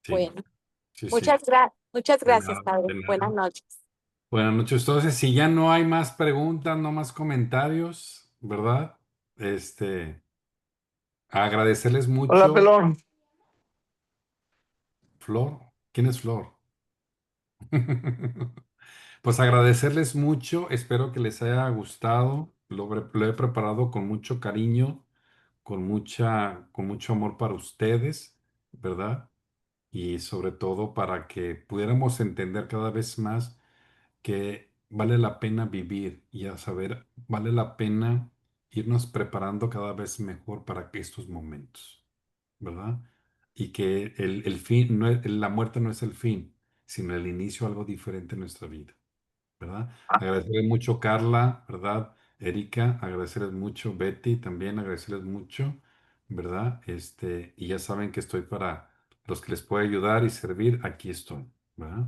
Speaker 1: Sí,
Speaker 8: bueno.
Speaker 1: sí, sí.
Speaker 8: Muchas
Speaker 1: De
Speaker 8: gracias,
Speaker 1: nada,
Speaker 8: padre.
Speaker 1: de
Speaker 8: Buenas
Speaker 1: nada.
Speaker 8: noches.
Speaker 1: Buenas noches. Entonces, si ya no hay más preguntas, no más comentarios, ¿verdad? Este, agradecerles
Speaker 9: Hola,
Speaker 1: mucho.
Speaker 9: pelón.
Speaker 1: Flor, ¿quién es Flor? Pues agradecerles mucho, espero que les haya gustado. Lo he preparado con mucho cariño, con mucho amor para ustedes, ¿verdad? Y sobre todo para que pudiéramos entender cada vez más que vale la pena vivir y a saber, vale la pena irnos preparando cada vez mejor para estos momentos, ¿verdad? Y que el fin, la muerte no es el fin, sino el inicio a algo diferente en nuestra vida, ¿verdad? Agradecerles mucho, Carla, ¿verdad? Erika, agradecerles mucho, Betty, también agradecerles mucho, ¿verdad? Y ya saben que estoy para los que les pueda ayudar y servir, aquí estoy, ¿verdad?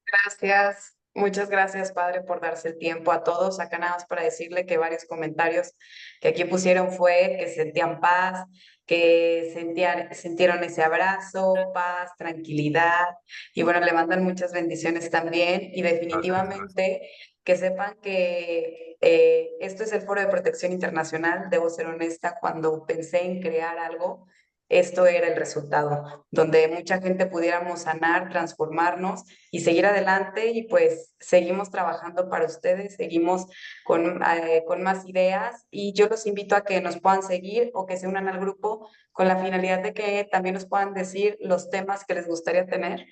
Speaker 2: Gracias, muchas gracias, padre, por darse el tiempo a todos. Acá nada más para decirle que varios comentarios que aquí pusieron fue que sentían paz, que sintieron ese abrazo, paz, tranquilidad. Y bueno, le mandan muchas bendiciones también. Y
Speaker 1: Gracias, gracias.
Speaker 2: definitivamente que sepan que esto es el Foro de Protección Internacional. Debo ser honesta, cuando pensé en crear algo, esto era el resultado, donde mucha gente pudiéramos sanar, transformarnos y seguir adelante, y pues seguimos trabajando para ustedes, seguimos con más ideas, y yo los invito a que nos puedan seguir o que se unan al grupo con la finalidad de que también nos puedan decir los temas que les gustaría tener,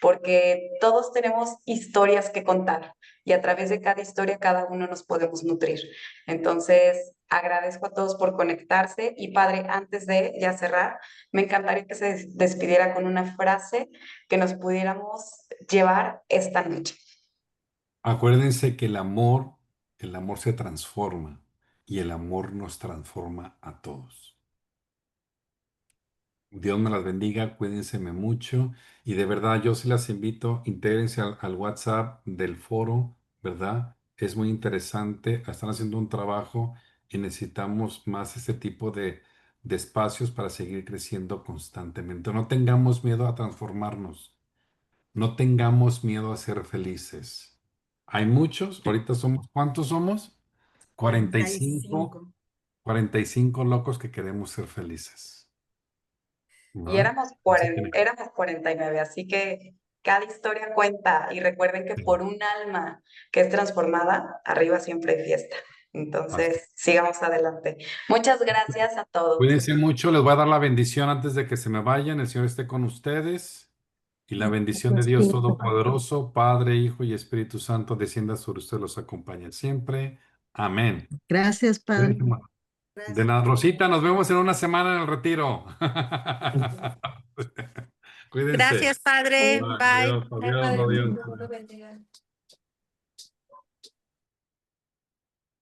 Speaker 2: porque todos tenemos historias que contar y a través de cada historia cada uno nos podemos nutrir. Entonces, Agradezco a todos por conectarse y Padre, antes de ya cerrar, me encantaría que se despidiera con una frase que nos pudiéramos llevar esta noche.
Speaker 1: Acuérdense que el amor se transforma y el amor nos transforma a todos. Dios me las bendiga, cuídense mucho y de verdad yo sí las invito, intégrense al WhatsApp del foro, ¿verdad? Es muy interesante, están haciendo un trabajo y necesitamos más este tipo de espacios para seguir creciendo constantemente. No tengamos miedo a transformarnos, no tengamos miedo a ser felices. Hay muchos, ahorita somos, ¿cuántos somos? 45,
Speaker 4: 45.
Speaker 1: 45 locos que queremos ser felices.
Speaker 2: Y
Speaker 1: ¿Va? Así que
Speaker 2: éramos 49, así que cada historia cuenta y recuerden que por un alma que es transformada, arriba siempre hay fiesta.
Speaker 1: así.
Speaker 2: Entonces, sigamos adelante. Muchas gracias a todos.
Speaker 1: Cuídense mucho, les voy a dar la bendición antes de que se me vayan. El Señor esté con ustedes y la bendición de Dios Todopoderoso, Padre, Hijo y Espíritu Santo, descienda sobre ustedes, los acompañe siempre. Amén.
Speaker 9: Gracias, Padre.
Speaker 1: Cuídense mucho. De
Speaker 4: Gracias.
Speaker 1: nada, Rosita, nos vemos en una semana en el retiro. Cuídense.
Speaker 8: Gracias, Padre.
Speaker 1: Bye.
Speaker 8: Bye.
Speaker 1: Adiós, adiós, adiós.